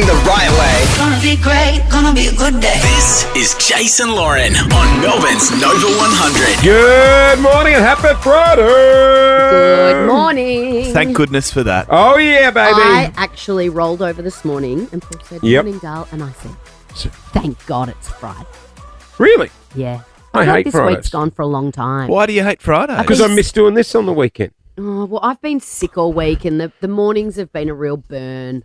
the right way. Gonna be great, gonna be a good day. This is Jason Lauren on Melbourne's Nova 100. Good morning and happy Friday. Good morning. Thank goodness for that. Oh, yeah, baby. I actually rolled over this morning and Paul said, Yep. morning, Dale. And I said, thank God it's Friday. Really? Yeah. I feel hate this Fridays. week's gone for a long time. Why do you hate Friday? Because I miss doing this on the weekend. Oh, well, I've been sick all week and the mornings have been a real burn.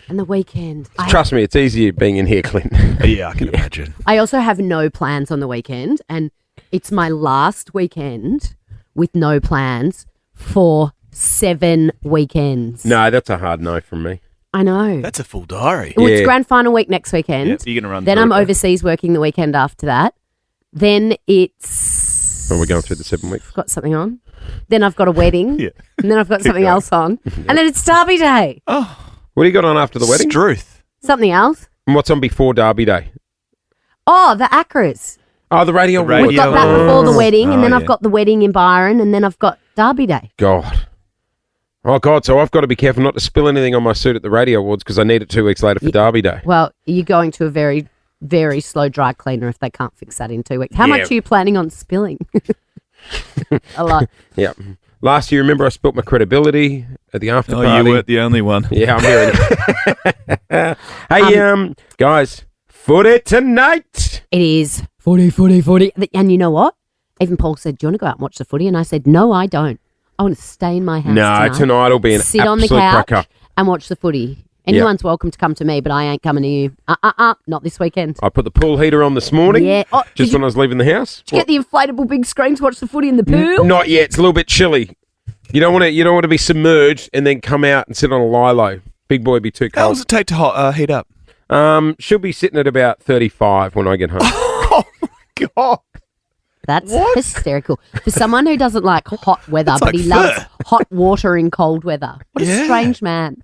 And the weekend. Trust me, it's easier being in here, Clint. Yeah, I can imagine. I also have no plans on the weekend. And it's my last weekend with no plans for 7 weekends. No, that's a hard no from me. I know. That's a full diary. Well, it's Yeah. grand final week next weekend. Yep, you're going to run Then through I'm it. overseas working the weekend after that. Then it's... When we're going through the 7 weeks. Got something on. Then I've got a wedding. Yeah. And then I've got something going. else on. And then it's Derby Day. What do you got on after the wedding? Struth. Something else. And what's on before Derby Day? Oh, the Acras. Oh, the radio. The radio. We've got that before the wedding. And Oh, then I've yeah. got the wedding in Byron. And then I've got Derby Day. God. Oh, God. So I've got to be careful not to spill anything on my suit at the radio awards because I need it 2 weeks later for Derby Day. Well, you're going to a very, very slow dry cleaner if they can't fix that in 2 weeks. How Yeah. much are you planning on spilling? A lot. Yeah. Last year, remember I spilt my credibility at the after Oh, party? you weren't the only one. Yeah, I'm hearing it. Hey, guys, footy tonight. It is 40. And you know what? Even Paul said, do you want to go out and watch the footy? And I said, no, I don't. I want to stay in my house No, tonight will be an sit on the absolute couch cracker. and watch the footy. Anyone's welcome to come to me, but I ain't coming to you. Not this weekend. I put the pool heater on this morning. Yeah. Oh, Just when I was leaving the house. Did you get the inflatable big screen to watch the footy in the pool? Not yet. It's a little bit chilly. You don't want to. You don't want to be submerged and then come out and sit on a lilo. Big boy, be too How long cold. does it take to heat up? She'll be sitting at about 35 when I get home. Oh, my God. That's hysterical. For someone who doesn't like hot weather, It's but like he fur. loves hot water in cold weather. What a Yeah. strange man.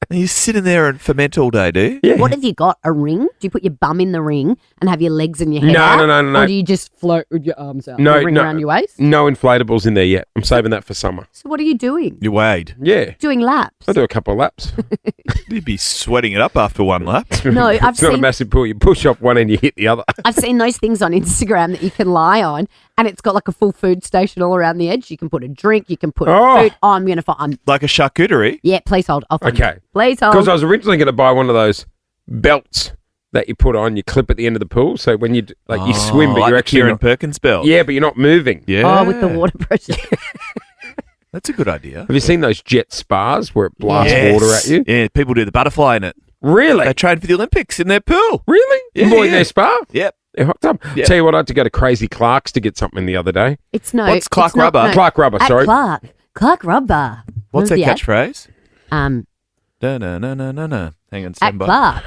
And you sit in there and ferment all day, do you? Yeah. What have you got? A ring? Do you put your bum in the ring and have your legs and your head No, out? no. Or do you just float with your arms out? No, and a ring no. around your waist? No inflatables in there yet. I'm saving that for summer. So what are you doing? You wade. Yeah. Doing laps? I'll do a couple of laps. You'd be sweating it up after one lap. No, I've It's not a seen massive pool. You push off one and you hit the other. I've seen those things on Instagram that you can lie on, and it's got like a full food station all around the edge. You can put a drink, you can put Oh. food. Oh, I'm gonna find. Like a charcuterie. Yeah, please hold. I'll find Okay. it. Please hold. Because I was originally going to buy one of those belts that you put on, you clip at the end of the pool. So when you you swim, but like you're the actually Kieran not, Perkins belt. yeah, but you're not moving. Yeah. Oh, with the water pressure. That's a good idea. Have you seen those jet spas where it blasts Yes. water at you? Yeah, people do the butterfly in it. Really? They train for the Olympics in their pool. Really? Yeah, More in yeah. their spa? Yep. They're hooked up. Yeah. Tell you what, I had to go to Crazy Clark's to get something the other day. It's no. What's Clark it's not- Rubber? no. Clark Rubber, At sorry. Clark Rubber. What's their the ad? catchphrase? No. No. Hang on, At stand by. Clark.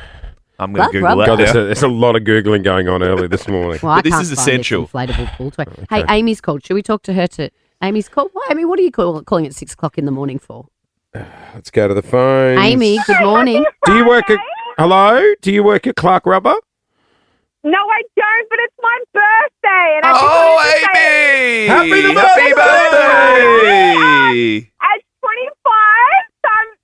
I'm going Clark to Google Rubber. that God, now. there's a lot of Googling going on early this morning. Well, I But this can't is find essential. This inflatable pool toy. Hey, Amy's called. Should we talk to her? Amy's called. Why, Amy? What are you calling at 6 o'clock in the morning for? Let's go to the phone. Amy, good morning. Do you work at... Hello? Do you work at Clark Rubber? No, I don't, but it's my birthday. And I just Oh, wanted to say, Amy! Happy birthday! at 25,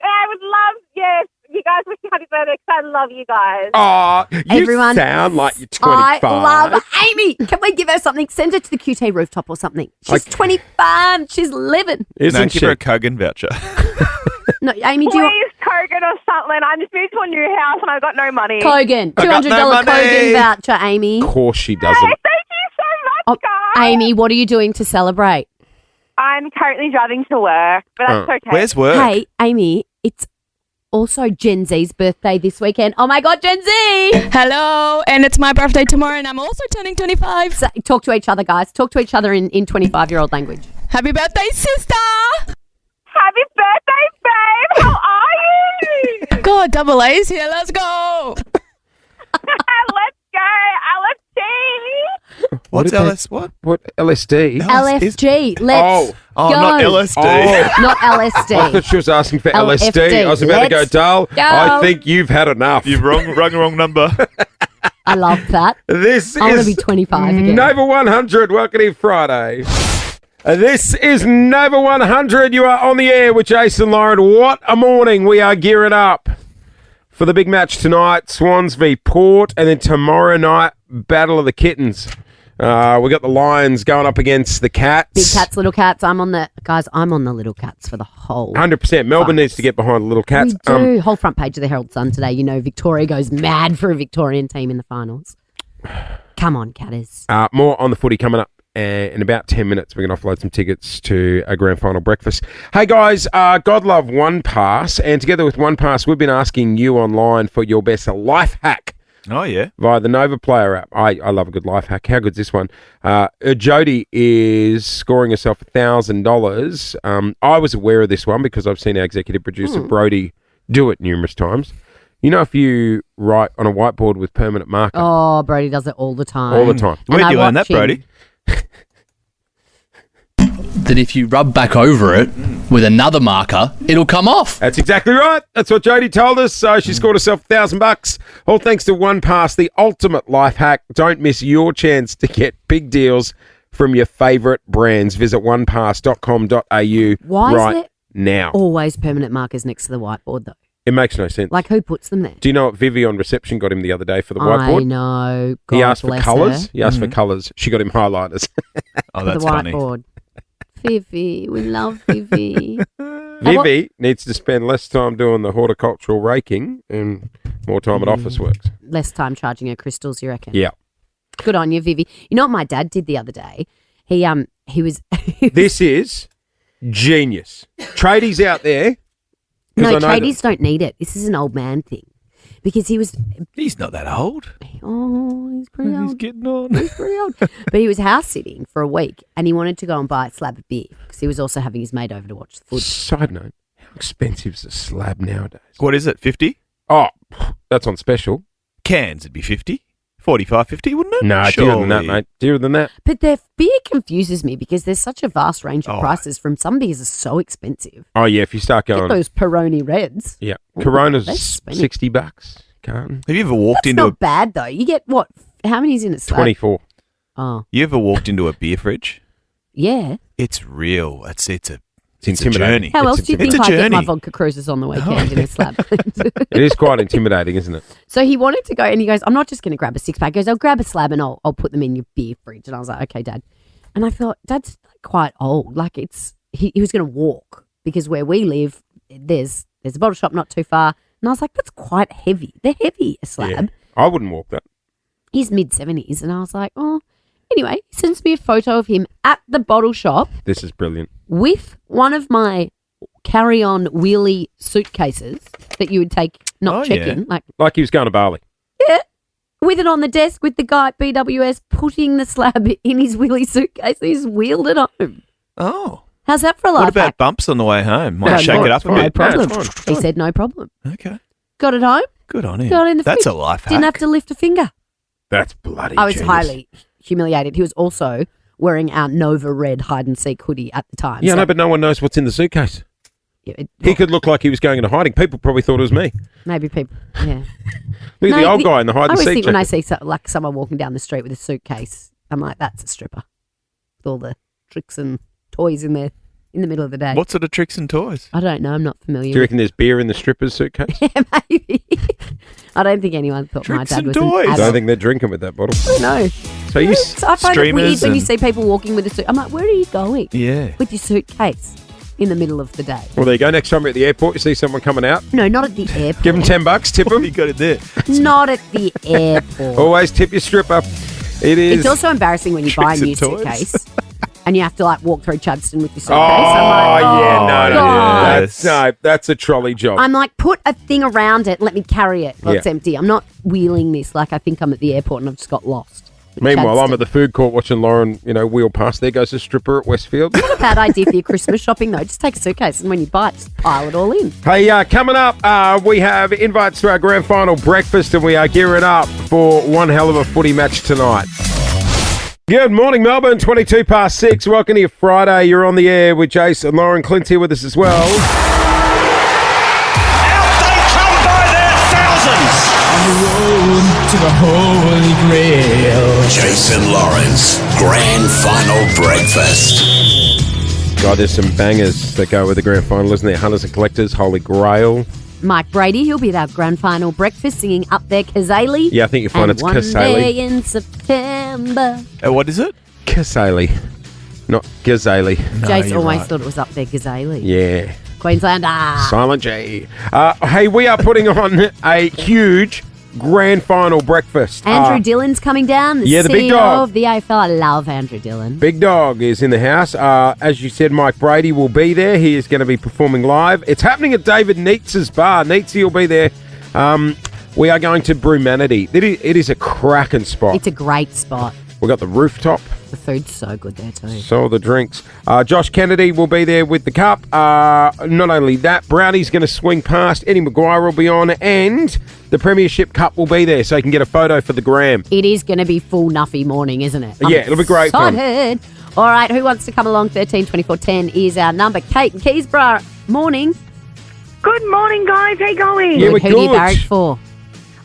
I would love, yes, you guys wish me happy birthday because I love you guys. Oh, you Everyone- sound like you're 25. I love Amy. Can we give her something? Send her to the QT rooftop or something. She's 25. She's living. Isn't No, she? give her a Kogan voucher. No, Amy, do you want Please, Kogan or something. I just moved to a new house and I've got no money. Kogan? I got $200 no money. Kogan voucher, Amy. Of course she Hey, doesn't. thank you so Oh, much, guys. Amy, what are you doing to celebrate? I'm currently driving to work, but that's okay. Where's work? Hey, Amy, it's also Gen Z's birthday this weekend. Oh my God, Gen Z! Hello, and it's my birthday tomorrow, and I'm also turning 25. So, talk to each other, guys. Talk to each other in 25-year-old language. Happy birthday, sister! Happy birthday, babe. How are you? God, double A's here. Let's go. Let's go. LFG. What's did they- LS? What? What? LSD? LFG. Let's Oh, go. not LSD. Oh. Not I thought LSD. she was asking for LFD. LSD. I was about to go, Let's Dale, go. I think you've had enough. You've wrong number. I love that. This I want is to be 25 again. Nova 100. Welcome to Friday. This is Nova 100. You are on the air with Jason Lauren. What a morning. We are gearing up for the big match tonight, Swans v Port, and then tomorrow night, Battle of the Kittens. We got the Lions going up against the Cats. Big Cats, Little Cats. I'm on the Little Cats for the whole. 100%. Melbourne needs to get behind the Little Cats. We do. Whole front page of the Herald Sun today. You know, Victoria goes mad for a Victorian team in the finals. Come on, Catters. More on the footy coming up. In about 10 minutes, we're going to offload some tickets to a grand final breakfast. Hey, guys, God love One Pass. And together with One Pass, we've been asking you online for your best life hack. Oh, yeah. Via the Nova Player app. I love a good life hack. How good's this one? Jody is scoring herself $1,000. I was aware of this one because I've seen our executive producer, Brody, do it numerous times. You know, if you write on a whiteboard with permanent marker. Oh, Brody does it all the time. All the time. Where'd you learn that, Brody? That if you rub back over it with another marker, it'll come off. That's exactly right. That's what Jody told us. So she scored herself $1,000. All thanks to One Pass, the ultimate life hack. Don't miss your chance to get big deals from your favourite brands. Visit onepass.com.au right now. Always permanent markers next to the whiteboard, though. It makes no sense. Like, who puts them there? Do you know what Vivi on reception got him the other day for the whiteboard? I know. God he asked for bless colours. her. He asked for colours. She got him highlighters. Oh, For that's the funny. whiteboard. Vivi, we love Vivi. Vivi needs to spend less time doing the horticultural raking and more time at office works. Less time charging her crystals, you reckon? Yeah. Good on you, Vivi. You know what my dad did the other day? He was This is genius. Tradies out there. 'cause no, I know that- tradies don't need it. This is an old man thing. Because he was, He's not that old. he's pretty He's old. getting on. He's pretty old. But he was house sitting for a week and he wanted to go and buy a slab of beer because he was also having his mate over to watch the footy. Side note, how expensive is a slab nowadays? What is it, 50? Oh, that's on special. Cans would be 50. 45, 50, wouldn't it? No, dearer than that, mate. Dearer than that. But their beer confuses me because there's such a vast range of Oh. prices from some beers are so expensive. Oh, yeah, if you start Get going... those Peroni Reds. Yeah. Ooh, Corona's that's spenny. $60. Carton. Have you ever walked That's into not bad though. You get what? How many's in a slab? 24. Oh, You ever walked into a beer fridge? yeah. It's real. It's a intimidating. journey. How It's else do you it's think a I get my journey. vodka cruises on the weekend in a slab? It is quite intimidating, isn't it? So he wanted to go and he goes, I'm not just going to grab a six pack. He goes, I'll grab a slab and I'll put them in your beer fridge. And I was like, okay, Dad. And I thought, Dad's quite old. Like he was going to walk because where we live, there's a bottle shop not too far. And I was like, that's quite heavy. They're heavy, a slab. Yeah. I wouldn't walk that. He's mid-70s. And I was like, oh. Anyway, he sends me a photo of him at the bottle shop This is brilliant. with one of my carry-on wheelie suitcases that you would take, not Oh, check yeah. in. Like, Like he was going to Bali. yeah. With it on the desk with the guy at BWS putting the slab in his wheelie suitcase. He's wheeled it home. Oh. How's that for a life What about hack? bumps on the way home? No, Might shake no, it up a no bit. problem. Yeah, it's fine. He said no problem. Okay. Got it home. Good on him. Got it in the That's fridge. a life hack. Didn't have to lift a finger. That's bloody I was genius. highly humiliated. He was also wearing our Nova Red hide and seek hoodie at the time. Yeah, so- no, but no one knows what's in the suitcase. Yeah, He could look like he was going into hiding. People probably thought it was me. maybe people. Yeah. Look at the old guy in the hide I and always seek think when I jacket. see like someone walking down the street with a suitcase, I'm like, that's a stripper with all the tricks and toys in there in the middle of the day. What sort of tricks and toys? I don't know. I'm not familiar. Do you reckon there's beer in the stripper's suitcase? Yeah, maybe. I don't think anyone thought Tricks my dad and was toys. an I adult. don't think they're drinking with that bottle. No. So you... So I find it weird Streamers when you and- see people walking with a suit. I'm like, where are you going Yeah. with your suitcase in the middle of the day? Well, there you go. Next time you're at the airport, you see someone coming out, No, not at the airport. give them $10, tip What have them. you got it there? Not at the airport. Always tip your stripper. It is... It's also embarrassing when you buy a Tricks new and toys. suitcase and you have to like walk through Chudston with your suitcase. Oh, I'm like, yeah, no, God. that's a trolley job. I'm like, put a thing around it, let me carry it. Well, Yeah. it's empty. I'm not wheeling this like I think I'm at the airport and I've just got lost. Meanwhile, I'm Chadston. at the food court watching Lauren, wheel past. There goes a stripper at Westfield. Not a bad idea for your Christmas shopping though. Just take a suitcase and when you buy it, just pile it all in. Hey, coming up, we have invites to our grand final breakfast, and we are gearing up for one hell of a footy match tonight. Good morning, Melbourne. 22 past 6. Welcome to your Friday. You're on the air with Jason and Lauren. Clint's here with us as well. Out they come by their thousands. On the road to the Holy Grail. Jason Lawrence, grand final breakfast. God, there's some bangers that go with the grand final, isn't there? Hunters and Collectors, Holy Grail. Mike Brady. He'll be at our grand final breakfast singing Up There Kazali. Yeah, I think you'll find it's one Kazali. day in September. What is it? Kazali, not Gazali. Jace you're always right. thought it was Up There Kazali. Yeah. Queenslander. Silent J. Hey, we are putting on a huge grand final breakfast. Andrew Dillon's coming down, the yeah, the CEO big dog. of the AFL. I love Andrew Dillon. Big Dog is in the house. As you said, Mike Brady will be there. He is going to be performing live. It's happening at David Neatz's bar. Neatsy will be there. We are going to Brumanity. It is a cracking spot. It's a great spot. We've got the rooftop. The food's so good there too. So are the drinks. Josh Kennedy will be there with the cup. Not only that, Brownie's going to swing past. Eddie Maguire will be on. And the Premiership Cup will be there so you can get a photo for the gram. It is going to be full Nuffy morning, isn't it? Yeah, it'll be great fun. Excited. All right, who wants to come along? 13 24 10 is our number. Kate and Keysborough, morning. Good morning, guys. How you going? Yeah, we're Who do you good. barrack for?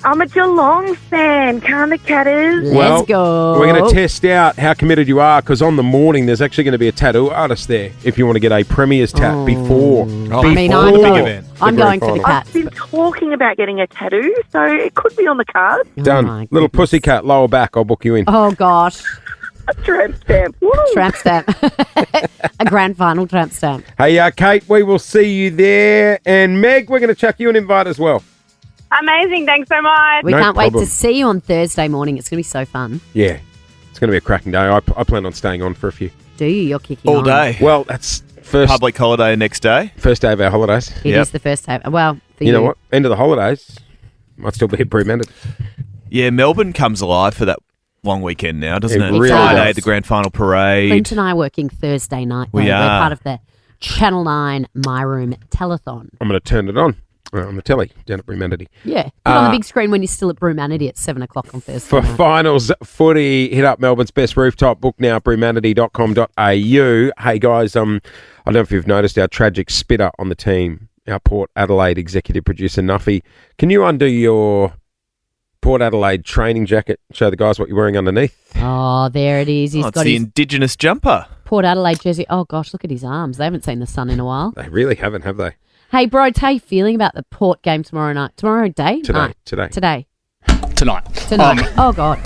I'm a Geelong fan. Can the Catters? Let's go. We're going to test out how committed you are because on the morning there's actually going to be a tattoo artist there if you want to get a Premier's tat before. I mean, before I'm big going, event. I'm the going grand for the final. Cats. I've been talking about getting a tattoo, so it could be on the card. Done. my Little goodness. pussycat, lower back. I'll book you in. Oh, gosh. A tramp stamp. Woo! Tramp stamp. A grand final tramp stamp. Hey, Kate, we will see you there. And Meg, we're going to chuck you an invite as well. Amazing. Thanks so much. We No can't wait problem. to see you on Thursday morning. It's going to be so fun. Yeah, it's going to be a cracking day. I plan on staying on for a few. Do you? You're kicking All on. day. Well, that's first Public holiday next day. day of our holidays. It is Yep. the first time. Well, for You know what? End of the holidays. Might still be at Brumanity. Yeah, Melbourne comes alive for that long weekend now, doesn't It it? really Friday, does. the grand final parade. Clint and I are working Thursday night. We though. We're are. part of the Channel 9 My Room Telethon. I'm going to turn it on the telly down at Brumanity. Yeah. Put on the big screen when you're still at Brumanity at 7 o'clock on Thursday For night. finals footy, hit up Melbourne's best rooftop. Book now, brumanity.com.au. Hey, guys, I don't know if you've noticed our tragic spitter on the team, our Port Adelaide executive producer, Nuffy. Can you undo your Port Adelaide training jacket? Show the guys what you're wearing underneath. Oh, there it is. He's Oh, it's got the his Indigenous jumper. Port Adelaide jersey. Oh, gosh, look at his arms. They haven't seen the sun in a while. They really haven't, have they? Hey, bro, how you feeling about the Port game tomorrow night? Tomorrow day? Today. Night. Today. Today. Tonight. Tonight. Oh, God.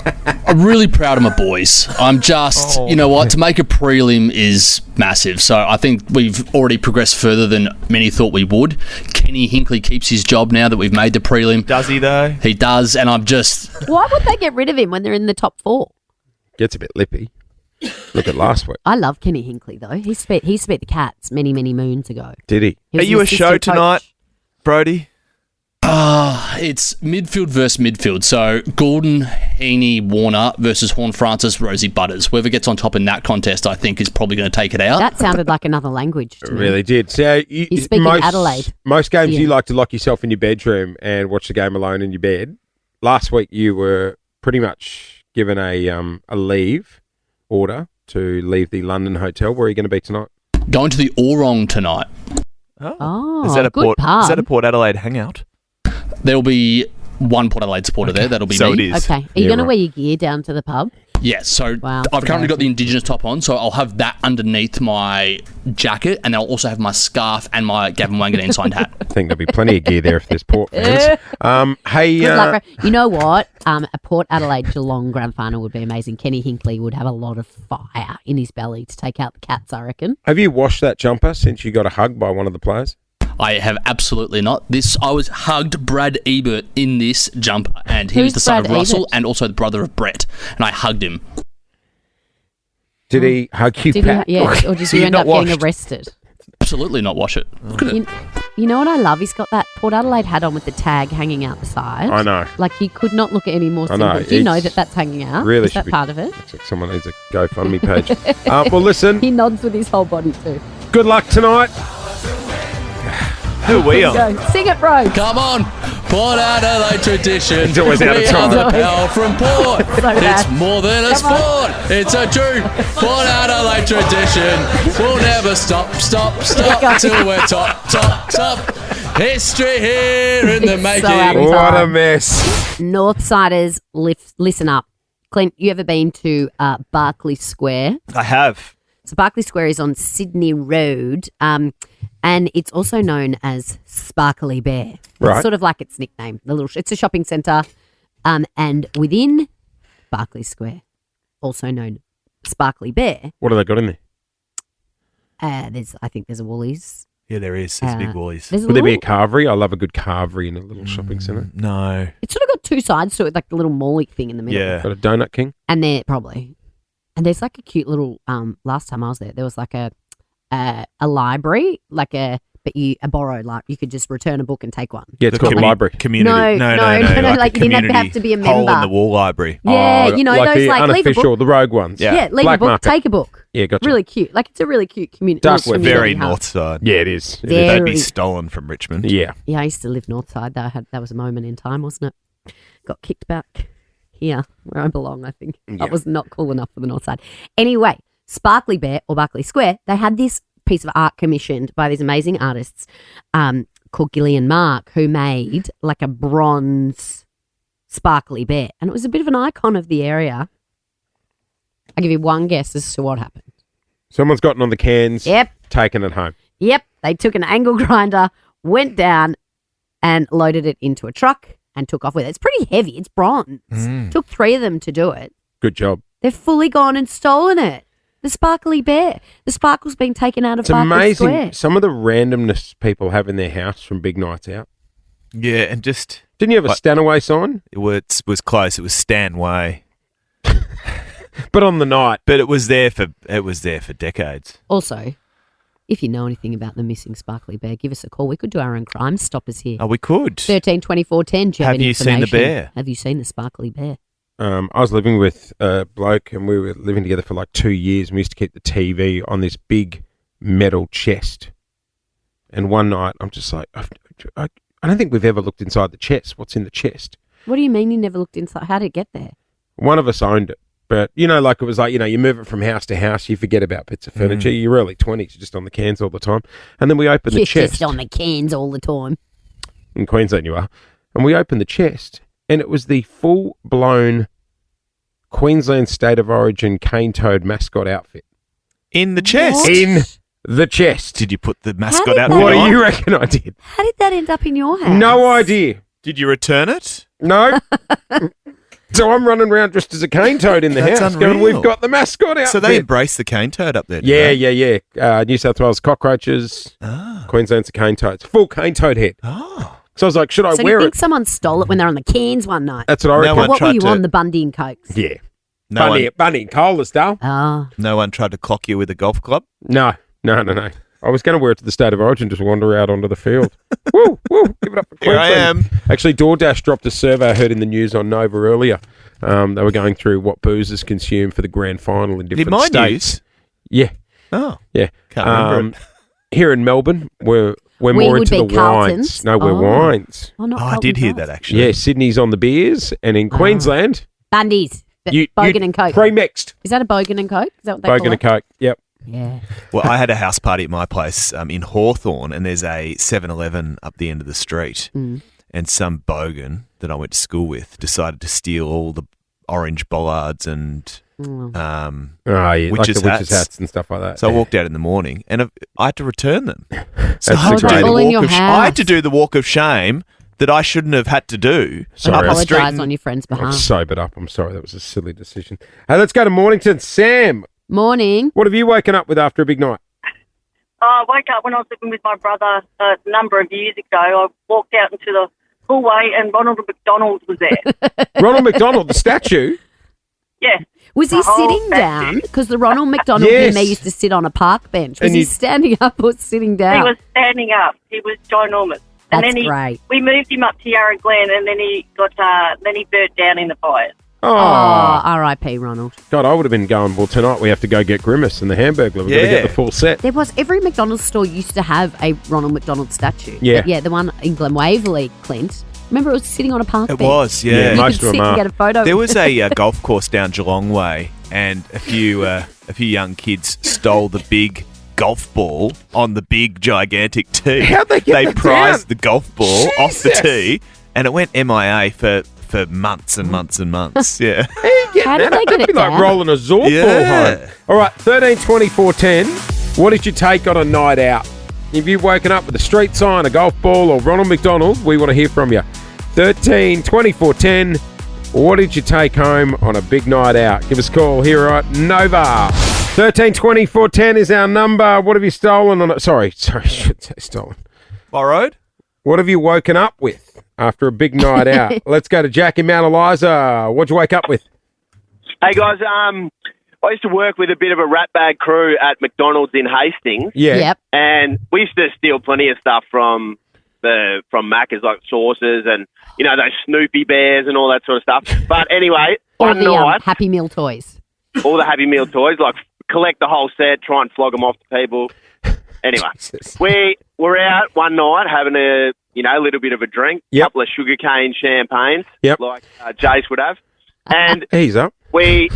I'm really proud of my boys. I'm just, you know what, to make a prelim is massive. So I think we've already progressed further than many thought we would. Kenny Hinkley keeps his job now that we've made the prelim. Does he, though? He does, and I'm just... Why would they get rid of him when they're in the top 4? Gets a bit lippy. Look at last week. I love Kenny Hinkley, though. He spent the Cats many, many moons ago. Did he? He Are was you an a show assistant coach. tonight, Brody? It's midfield versus midfield. So Gordon, Heaney, Warner versus Horn Francis, Rosie Butters. Whoever gets on top in that contest, I think, is probably going to take it out. That sounded like another language to It me. really did. So He's speaking Adelaide. Most games Yeah. you like to lock yourself in your bedroom and watch the game alone in your bed. Last week you were pretty much given a leave order to leave the London hotel. Where are you going to be tonight? Going to the Orong tonight. Oh, is that a good Port? pub. Is that a Port Adelaide hangout? There'll be one Port Adelaide supporter there. That'll be So me. it is. Okay. Are you Yeah, going to right. wear your gear down to the pub? Yes, so Wow, I've currently got the embarrassing. Indigenous top on, so I'll have that underneath my jacket, and I'll also have my scarf and my Gavin Wanganeen signed hat. I think there'll be plenty of gear there if there's Port fans. Hey, Good luck, bro. You know what? A Port Adelaide Geelong grand final would be amazing. Kenny Hinkley would have a lot of fire in his belly to take out the Cats, I reckon. have you washed that jumper since you got a hug by one of the players? I have absolutely not. I was hugged Brad Ebert in this jumper, and he Who's was the son Brad of Russell Ebert? and also the brother of Brett, and I hugged him. Did he hug you Did back? he? Yeah. Or did So you you're end not up getting washed? arrested? Absolutely not wash it. Look at it. You know what I love? He's got that Port Adelaide hat on with the tag hanging out the side. I know. Like he could not look any more I know, simple. Do you know it's- that that's hanging out? really Is should that be- part of it? Looks like someone needs a GoFundMe page. Well, listen, He nods with his whole body too. good luck tonight. Who are we on? Go. Sing it, bro. Come on, Port Adelaide tradition. He's always out of We time. are the power from Port. So bad. It's more than a Come on. sport. It's a true Port Adelaide tradition. We'll never stop till we're top. History here in the It's so making. out of What a time. mess. Northsiders, listen up. Clint, you ever been to Barclay Square? I have. So Barclay Square is on Sydney Road. And it's also known as Sparkly Bear. Right. It's sort of like its nickname. It's a shopping centre, and within Berkeley Square, also known Sparkly Bear. What have they got in there? I think there's a Woolies. Yeah, there is. There's big Woolies. There's Would there be a carvery? I love a good carvery in a little shopping centre. No. It's sort of got two sides to it, like the little mall thing in the middle. Yeah. Got a Donut King? And there's like a cute little. Last time I was there was like a library, a borrowed, like you could just return a book and take one. Yeah, it's called a library. Community. No, like you didn't have to be a member. Hole in the wall library. Yeah, you know like those the like leave a unofficial, book. the rogue ones. Yeah. Yeah, leave Black a book, market. take a book. Yeah, gotcha. Really cute. Like it's a really cute community. Dark web. Very north side. Yeah, it is. It is. Yeah. They'd be Very. stolen from Richmond. Yeah. Yeah, I used to live north side. That was a moment in time, wasn't it? Got kicked back here where I belong, I think. Yeah. I was not cool enough for the north side. Anyway, Sparkly Bear or Berkeley Square, they had this piece of art commissioned by these amazing artists called Gillian Mark, who made like a bronze sparkly bear. And it was a bit of an icon of the area. I'll give you one guess as to what happened. Someone's gotten on the cans, Yep. taken it home. Yep, they took an angle grinder, went down and loaded it into a truck and took off with it. It's pretty heavy. It's bronze. Took 3 of them to do it. Good job. They've fully gone and stolen it. The sparkly bear. The sparkle's being taken out of It's Berkeley amazing Square. some of the randomness people have in their house from big nights out. Yeah, and just Didn't you have a Stanaway sign? it was close. It was Stanway, But on the night. but it was there for decades. Also, if you know anything about the missing sparkly bear, give us a call. We could do our own crime stoppers here. Oh, we could. 13 24 10. Do you have, Have any you seen the information? bear? Have you seen the sparkly bear? I was living with a bloke and we were living together for like 2 years and we used to keep the TV on this big metal chest. And one night I'm just like, I don't think we've ever looked inside the chest. What's in the chest? What do you mean you never looked inside? How did it get there? One of us owned it. But, like it was like, you move it from house to house, you forget about bits of furniture. You're early 20s, you're just on the cans all the time. And then we opened the You're chest. just on the cans all the time. In Queensland you are. And we opened the chest and it was the full-blown Queensland State of Origin cane toad mascot outfit. In the chest. What? In the chest. Did you put the did mascot that outfit What do on? you reckon I did? How did that end up in your house? No idea. Did you return it? No. So I'm running around dressed as a cane toad in the That's house going, unreal. we've got the mascot outfit. So they embrace the cane toad up there. Yeah. New South Wales cockroaches, Queensland's a cane toad. It's a full cane toad head. Oh. So I was like, should I So do wear you think it? someone stole it when they're on the cans one night? That's what I No reckon. one What were tried you to- on, the Bundy and Cokes? Yeah. No Bunny and colas, Dale. Oh. No one tried to clock you with a golf club? No. I was going to wear it to the State of Origin, just wander out onto the field. Woo, give it up for Here I Queensland. am. Actually, DoorDash dropped a survey I heard in the news on Nova earlier. They were going through what boozers consume for the grand final in Did different mine states. use? Yeah, Oh. yeah. Can't remember it. Here in Melbourne, we're We more would into be the Carltons. wines. No, we're Oh. wines. Oh, not Oh, I Carlton did hear House. that actually. Yeah, Sydney's on the beers, and in Queensland, Bundy's. you Bogan and Coke. pre-mixed. Is that a Bogan and Coke? Is that what they Bogan call and Coke. Yep. it? Yeah. Well, I had a house party at my place in Hawthorne, and there's a 7-Eleven up the end of the street. And some bogan that I went to school with decided to steal all the orange bollards and Oh, yeah, like Witches' the witches' hats. hats and stuff like that. so I walked out in the morning and I had to return them. So That's I had to great. do the All in walk your of I had to house. do the walk of shame that I shouldn't have had to do. Sorry. up the street Apologise and- on your friend's I'm behalf. sobered up. I'm sorry. That was a silly decision. Hey, let's go to Mornington. Sam, Morning. what have you woken up with after a big night? I woke up when I was living with my brother a number of years ago. I walked out into the hallway and Ronald McDonald was there. Ronald McDonald, the statue. Yeah. Was he The whole sitting statue. down? Because the Ronald McDonald Yes. in there used to sit on a park bench. Was And he you- standing up or sitting down? He was standing up. He was ginormous. And That's then great. we moved him up to Yarra Glen and then he burnt down in the fires. Oh, Oh, R.I.P. Ronald. God, I would have been going, well, tonight we have to go get Grimace and the Hamburglar. We're going to Yeah. get the full set. There was every McDonald's store used to have a Ronald McDonald statue. Yeah. But yeah, the one in Glen Waverley, Clint. Remember, it was sitting on a park It bench. was, Yeah, yeah. You most could of them sit and are. get a photo. There was a golf course down Geelong Way, and a few young kids stole the big golf ball on the big gigantic tee. How'd they get They that prized down? the golf ball off the Jesus. tee, and it went MIA for months and months and months. Yeah. How did they get That'd it be like down? rolling a Zorb Yeah. ball home. All right, 13 24 10. What did you take on a night out? If you've woken up with a street sign, a golf ball, or Ronald McDonald, we want to hear from you. 13 24 10. What did you take home on a big night out? Give us a call here at Nova. 13 24 10 is our number. What have you stolen on it? Sorry, I should say stolen. Borrowed? What have you woken up with after a big night out? Let's go to Jack in Mount Eliza. What'd you wake up with? Hey guys, I used to work with a bit of a rat bag crew at McDonald's in Hastings, Yeah. Yep. and we used to steal plenty of stuff from Macca's, like sauces and those Snoopy bears and all that sort of stuff. But anyway, All one the night, Happy Meal toys. all the Happy Meal toys, like collect the whole set, try and flog them off to people. Anyway, we were out one night having a little bit of a drink, Yep. couple of sugarcane champagnes, Yep. like Jace would have, and Ease up. we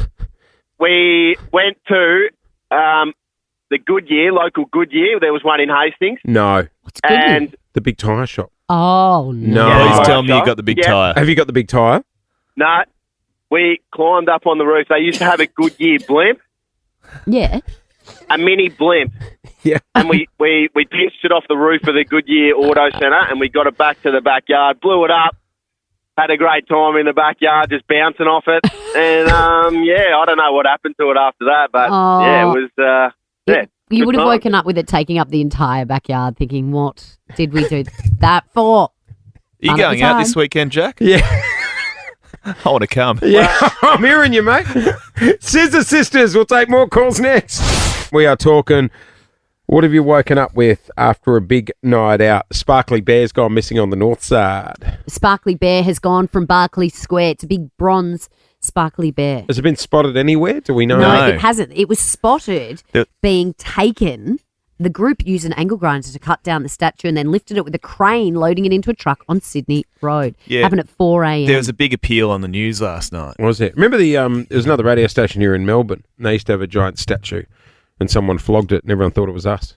went to the Goodyear, local Goodyear. There was one in Hastings, No. What's good? and The big tyre shop. Oh, No. no. Please Yeah. tell me you got the big Yeah. tyre. Have you got the big tyre? no, we climbed up on the roof. They used to have a Goodyear blimp, Yeah. a mini blimp, Yeah. and we pinched it off the roof of the Goodyear Auto Centre, and we got it back to the backyard, blew it up. Had a great time in the backyard, just bouncing off it, and I don't know what happened to it after that, but Oh. it was You good would have time. woken up with it taking up the entire backyard thinking, what did we do that for? Are you Fun at going the out time. this weekend, Jack? Yeah. I want to come. Yeah. I'm hearing you, mate. Scissor Sisters. We'll take more calls next. We are talking. What have you woken up with after a big night out? Sparkly Bear's gone missing on the north side. Sparkly Bear has gone from Barclay Square. It's a big bronze Sparkly Bear. Has it been spotted anywhere? Do we know? No, No. it hasn't. It was spotted The- being taken. The group used an angle grinder to cut down the statue and then lifted it with a crane, loading it into a truck on Sydney Road. Yeah. Happened at 4 a.m. There was a big appeal on the news last night. Was it? Remember there was another radio station here in Melbourne, and they used to have a giant statue, and someone flogged it, and everyone thought it was us.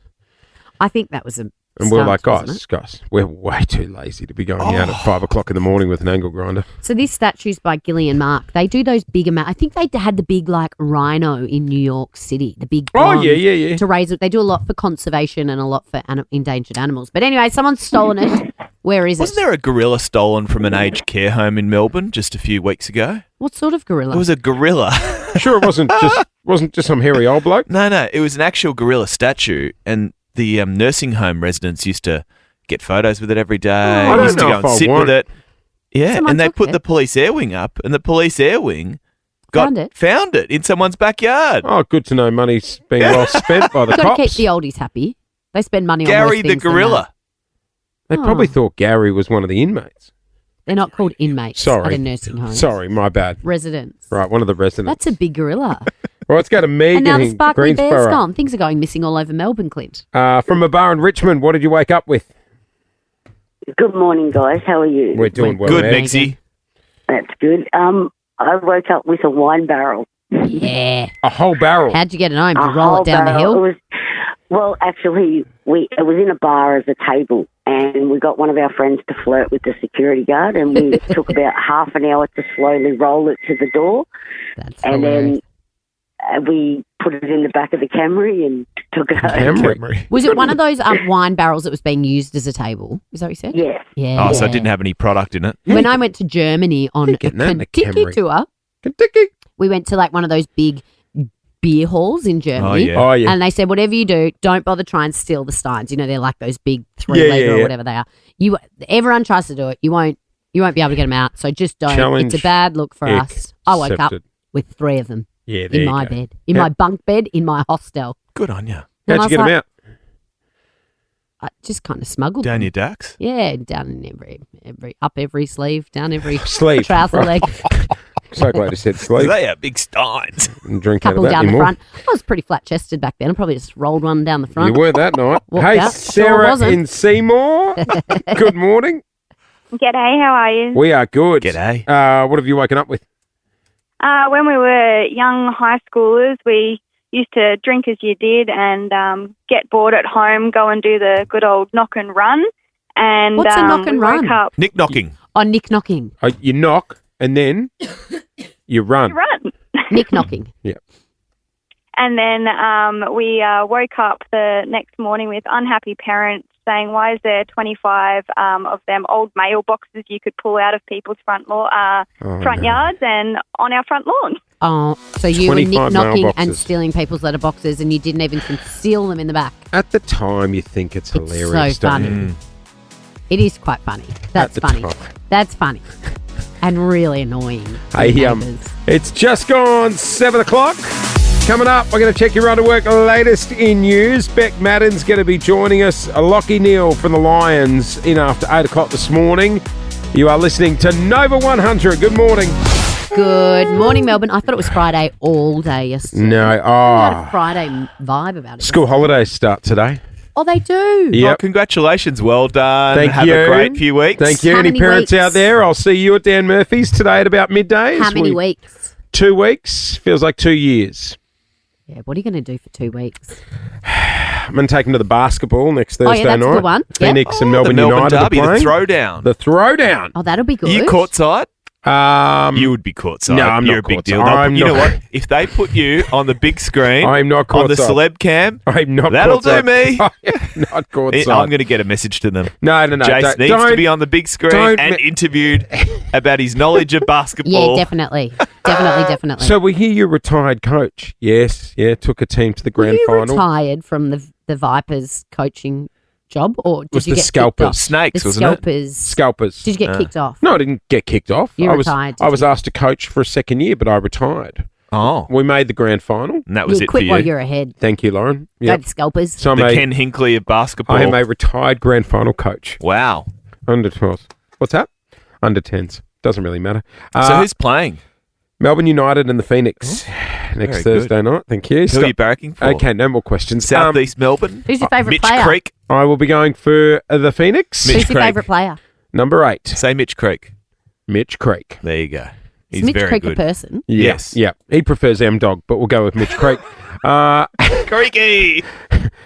I think that was a And we're like, stunt, wasn't guys, we're way too lazy to be going out at 5 o'clock in the morning with an angle grinder. it? So this statue's by Gillian Mark. They do those big amount. I think they had the big rhino in New York City. The big Oh, bronze yeah. to raise it. They do a lot for conservation and a lot for endangered animals. But anyway, someone's stolen it. Where is Wasn't it? there a gorilla stolen from an aged care home in Melbourne just a few weeks ago? What sort of gorilla? It was a gorilla. Sure, it wasn't just some hairy old bloke. No, it was an actual gorilla statue, and the nursing home residents used to get photos with it every day. I don't used to know go if and I sit want with it. Yeah, Someone and they took put it. the police air wing up, and the police air wing Found it? in someone's backyard. Oh, good to know money's being well spent by the You've got to keep cops. the oldies happy. They spend money on Gary worse the things than gorilla. They probably thought Gary was one of the inmates. that. They're not called inmates Sorry. at a nursing home. Sorry, my bad. Residents. Right, one of the residents. That's a big gorilla. Well, let's go to Megan And now the in sparkly bear's Greensboro. gone. Things are going missing all over Melbourne, Clint. From a bar in Richmond, what did you wake up with? Good morning, guys. How are you? We're doing well. Good, man. Mixie. That's good. I woke up with a wine barrel. Yeah. A whole barrel. How'd you get it home? Did A you roll whole it down the barrel. hill? Actually, it was in a bar as a table, and we got one of our friends to flirt with the security guard, and we took about half an hour to slowly roll it to the door, That's and hilarious. then we put it in the back of the Camry and took it home. Camry. Was it one of those wine barrels that was being used as a table? Is that what you said? Yes. Yeah. Oh, so it didn't have any product in it. When I went to Germany on a getting that in a Kentucky Camry. tour, Kentucky. we went to one of those big beer halls in Germany. yeah. Oh, yeah. And they said, whatever you do, don't bother trying to steal the steins. You know, they're like those big 3 Yeah, litre yeah, or yeah. whatever they are. Everyone tries to do it. You won't be able to get them out. So just don't. Challenge It's a bad look for us. I woke up accepted. with 3 of them Yeah, there in you my go. bed, in How- my bunk bed, in my hostel. Good on you. And How'd I you get was them like- out? I just kind of smuggled Down them. your ducks. Yeah, down in every sleeve, down every Sleeve. trouser leg, So glad you said sleep. They are big steins. And drink out of couple that down the anymore. front. I was pretty flat chested back then. I probably just rolled one down the front. You weren't that night. Walked Hey, out. Sure Sarah wasn't. in Seymour. Good morning. G'day, how are you? We are good. G'day. What have you woken up with? When we were young high schoolers, we used to drink as you did and get bored at home, go and do the good old knock and run. And What's a knock and we woke run? up Nick knocking. Oh, Nick knocking. You knock and then you run. to run. Nick knocking. Yeah. And then we woke up the next morning with unhappy parents saying, why is there 25 of them old mailboxes you could pull out of people's front yards and on our front lawn? Oh, so you were 25 knocking and mailboxes. stealing people's letterboxes and you didn't even conceal them in the back. At the time, you think it's hilarious. so don't funny. you? It is quite funny. That's the funny. time. That's funny. And really annoying. to Hey, your neighbours. it's just gone 7 o'clock. Coming up, we're going to check your run to work latest in news. Beck Madden's going to be joining us. Lockie Neal from the Lions in after 8 o'clock this morning. You are listening to Nova 100. Good morning. Good morning, Melbourne. I thought it was Friday all day yesterday. No, I had a Friday vibe about it. school holidays start today. Oh, they do. Yep. Oh, congratulations. Well done. Thank Have you. a great few weeks. Thank you. How Any many parents weeks? out there? I'll see you at Dan Murphy's today at about midday. How many weeks? 2 weeks. Feels like 2 years. Yeah, what are you going to do for 2 weeks? I'm going to take them to the basketball next Thursday that's a night. good one. Yep. Phoenix and The Melbourne Melbourne United Derby, are the playing. throwdown. The throwdown. Oh, that'll be good. Are you courtside? You would be courtside. No, I'm You're not a big courtside. deal. I'm You know not. what? If they put you on the big screen, I'm not on the courtside. celeb cam, I'm not that'll courtside. do me. I am not courtside. I'm going to get a message to them. No. Jace needs to be on the big screen don't and me- interviewed about his knowledge of basketball. Yeah, definitely. Definitely. So we hear you're a retired coach. Yes, yeah. Took a team to the Were grand you final. retired from the Vipers coaching job, or did Was you the get Scalpers. kicked off? Snakes, the wasn't it? Scalpers. Scalpers. Did you get kicked off? No, I didn't get kicked off. You I was retired, did I was you? asked to coach for a second year, but I retired. Oh, We made the grand final. and that was You it for quit you. while you're ahead. Thank you, Lauren. Go Yep. to Scalpers. So the Ken Hinkley of basketball. I am a retired grand final coach. Wow. Under 12s. What's that? Under 10s. Doesn't really matter. So who's playing? Melbourne United and the Phoenix next very Thursday night. Thank you. Who are you barracking for? Okay, no more questions. Southeast Melbourne. Who's your favourite Mitch player? Creek. I will be going for the Phoenix. Mitch Who's your Creek. favourite player? Number 8, Say Mitch Creek. Mitch Creek. There you go. He's Is Mitch very Creek good. a person? Yes. Yeah. He prefers M-Dog, but we'll go with Mitch Creek. Creaky.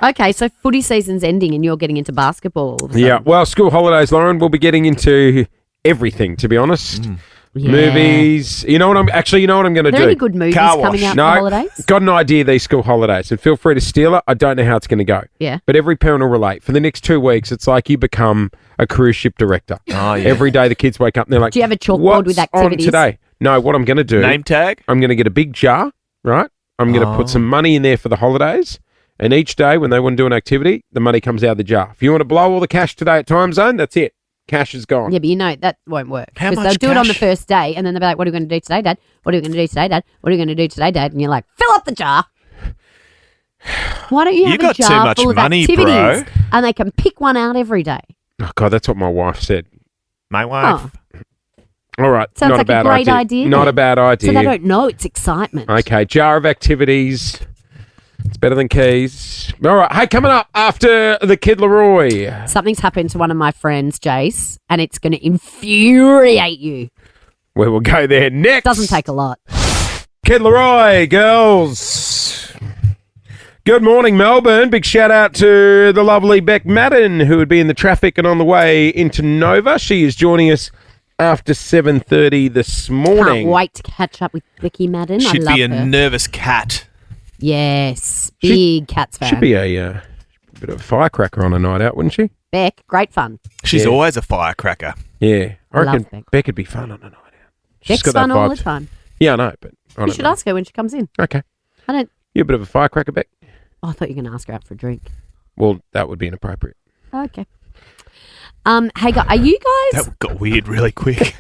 Okay, so footy season's ending and you're getting into basketball. all of a Yeah. sudden. Well, school holidays, Lauren. We'll be getting into everything, to be honest. Yeah. Movies. You know what I'm going Are to there do? any good movies Car wash. coming out No, for holidays? got an idea these school holidays, and feel free to steal it. I don't know how it's going to go. Yeah. But every parent will relate. For the next 2 weeks, it's like you become a cruise ship director. Oh, yeah. Every day the kids wake up and they're like, Do you have a chalkboard "What's with on activities?" today? No, what I'm going to do, Name tag. I'm going to get a big jar, right? I'm going to put some money in there for the holidays. And each day when they want to do an activity, the money comes out of the jar. If you want to blow all the cash today at Time Zone, that's it. Cash is gone. Yeah, but you know that won't work. How Because much they'll do it on the cash? first day and then they'll be like, what are we going to do today, Dad? What are we going to do today, Dad? What are we going to do today, Dad? And you're like, fill up the jar. Why don't you have got a too jar much full of money, activities? bro. And they can pick one out every day. Oh, God, that's what my wife said. My wife. Oh, All right. Sounds not like a bad a great idea. Not then. a bad idea. So they don't know it's excitement. Okay, jar of activities. It's better than keys. All right. Hey, coming up after the Kid Leroy. Something's happened to one of my friends, Jace, and it's going to infuriate you. We will go there next. Doesn't take a lot. Kid Leroy, girls. Good morning, Melbourne. Big shout out to the lovely Beck Madden, who would be in the traffic and on the way into Nova. She is joining us after 7:30 this morning. Can't wait to catch up with Becky Madden. She'd I love be a her. nervous cat. Yes, big Cats fan. Should be a bit of a firecracker on a night out, wouldn't she? Beck, great fun. She's Yeah. always a firecracker. Yeah, I I love reckon Beck. Beck would be fun on a night out. She's Beck's got that fun all the vibe. time. Yeah, I know, but I You don't should know. ask her when she comes in. Okay, I don't. you're a bit of a firecracker, Beck. Oh, I thought you were going to ask her out for a drink. Well, that would be inappropriate. Okay. Hey, guys, are you guys? That got weird really quick.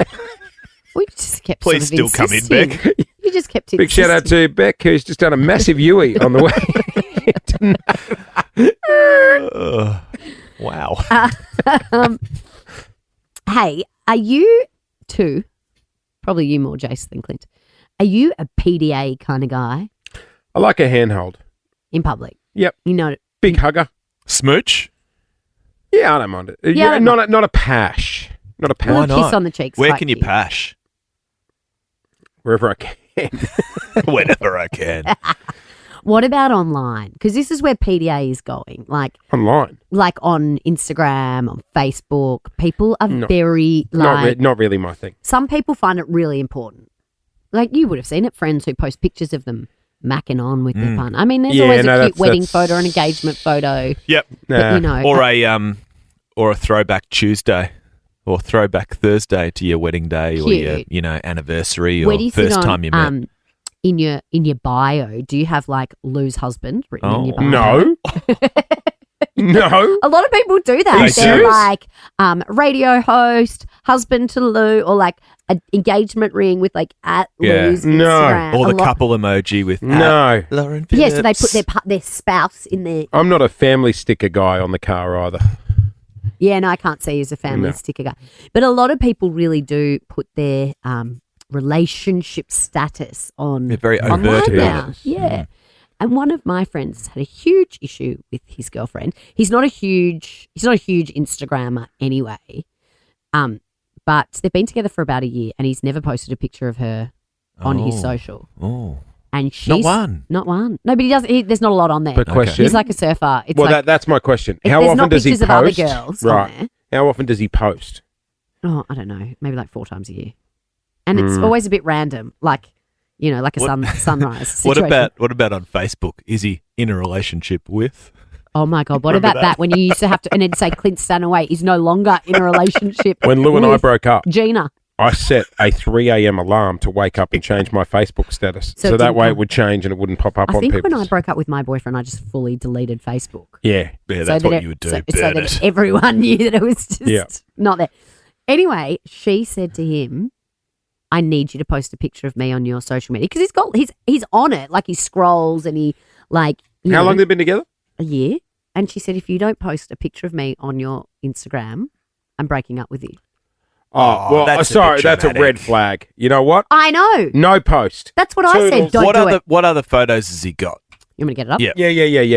We just kept. Please sort of still come in, insisting. Beck. You just kept. Big shout out insisting. to Beck, who's just done a massive Yui on the way. Wow. Hey, are you two? Probably you more, Jace, than Clint. Are you a PDA kind of guy I like a handhold. in public? Yep. You know, Big hugger. Smooch? Yeah, I don't mind it. Yeah, I don't not a pash. Not a pash. Why a kiss not? on the cheeks. Where quite can you cute. pash? Wherever I can. Whenever I can. What about online? Because this is where PDA is going. Like Online. on Instagram, on Facebook, people are No. very like. Not really my thing. Some people find it really important. Like you would have seen it, friends who post pictures of them macking on with their partner. I mean, there's always a cute wedding photo, an engagement photo. Yep. But, you know, or a throwback Tuesday. Or throwback Thursday to your wedding day or your, anniversary or first time you met. In your bio, do you have like lose husband written in your bio? No. No. A lot of people do that. Are you They're serious? like radio host, husband to Lou, or like an engagement ring with like at Lou's Instagram. Or the couple emoji with No. Lauren Phillips. Yeah, so they put their spouse in there. I'm not a family sticker guy on the car either. Yeah, no, I can't see you as a family sticker guy. But a lot of people really do put their relationship status on. They're very online overt about now. it. Yeah. And one of my friends had a huge issue with his girlfriend. He's not a huge Instagrammer anyway. But they've been together for about a year and he's never posted a picture of her on his social. Oh. And she's not one. No, but he does. There's not a lot on there. But question. He's like a surfer. It's Well, like, that's my question. if How there's often not does he pictures post? of other girls on Right. there. How often does he post? Oh, I don't know. Maybe like 4 times a year. And it's always a bit random, like, like a sunrise situation. What about on Facebook? Is he in a relationship with? Oh my God, what about that when you used to have to, and it'd say Clint Stanaway is no longer in a relationship When Lou and I with broke up, Gina. I set a 3 a.m. alarm to wake up and change my Facebook status. So So it that didn't way come- it would change and it wouldn't pop up I on think people. when I broke up with my boyfriend, I just fully deleted Facebook. Yeah. Yeah, that's what you would do. So Burn that it. everyone knew that it was just Yeah. not there. Anyway, she said to him, I need you to post a picture of me on your social media. Because he's on it. Like he scrolls and he like... you How know, long have they been together? A year. And she said, if you don't post a picture of me on your Instagram, I'm breaking up with you. Oh, well, that's a sorry, bit that's a dramatic. red flag. You know what? I know. No post. That's what I said. Don't do it. What other photos has he got? You want me to get it up? Yeah.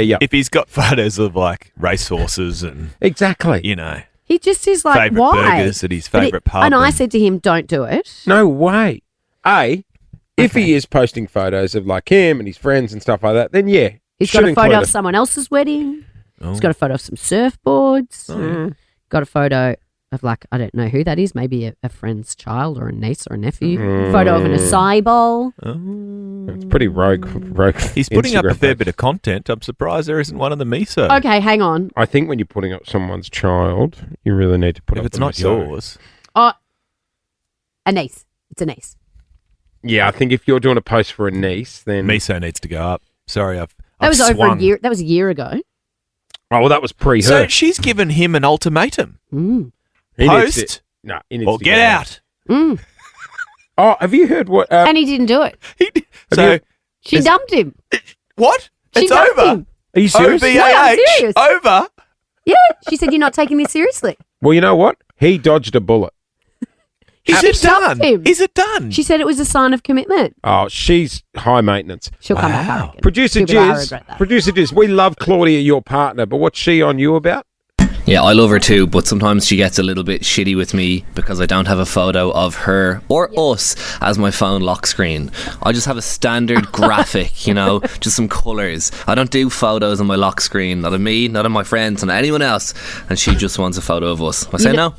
Yeah. If he's got photos of like racehorses and Exactly. He just is like, favourite why? burgers at his But favourite pub. And I said to him, don't do it. No way. If he is posting photos of like him and his friends and stuff like that, then yeah. He's should got a photo include of it. someone else's wedding. Oh. He's got a photo of some surfboards. Got a photo of like, I don't know who that is, maybe a friend's child or a niece or a nephew. Photo of an acai bowl. It's pretty rogue. He's putting up a Instagram fair page. bit of content. I'm surprised there isn't one of the miso. Okay, hang on. I think when you're putting up someone's child, you really need to put If up it's the not miso. yours. A niece. It's a niece. Yeah, I think if you're doing a post for a niece, then Miso needs to go up. Sorry, I've That was over swung. a year. That was a year ago. Oh, well, that was pre her. So she's given him an ultimatum. Mm. He needs Post to- No, he needs or to get out. Mm. Oh, have you heard what? And he didn't do it. So She dumped him. what? She It's dumped over. him. Are you serious? No, I'm serious. Over. Yeah. She said, you're not taking this seriously. Well, you know what? He dodged a bullet. Is She it done? dumped him. Is it done? She said it was a sign of commitment. Oh, she's high maintenance. She'll come back, I reckon. Producer She'll be like, I Jizz, regret that. Producer Jizz, we love Claudia, your partner, but what's she on you about? Yeah, I love her too, but sometimes she gets a little bit shitty with me because I don't have a photo of her or us as my phone lock screen. I just have a standard graphic, just some colours. I don't do photos on my lock screen, not of me, not of my friends, not anyone else, and she just wants a photo of us. I say no.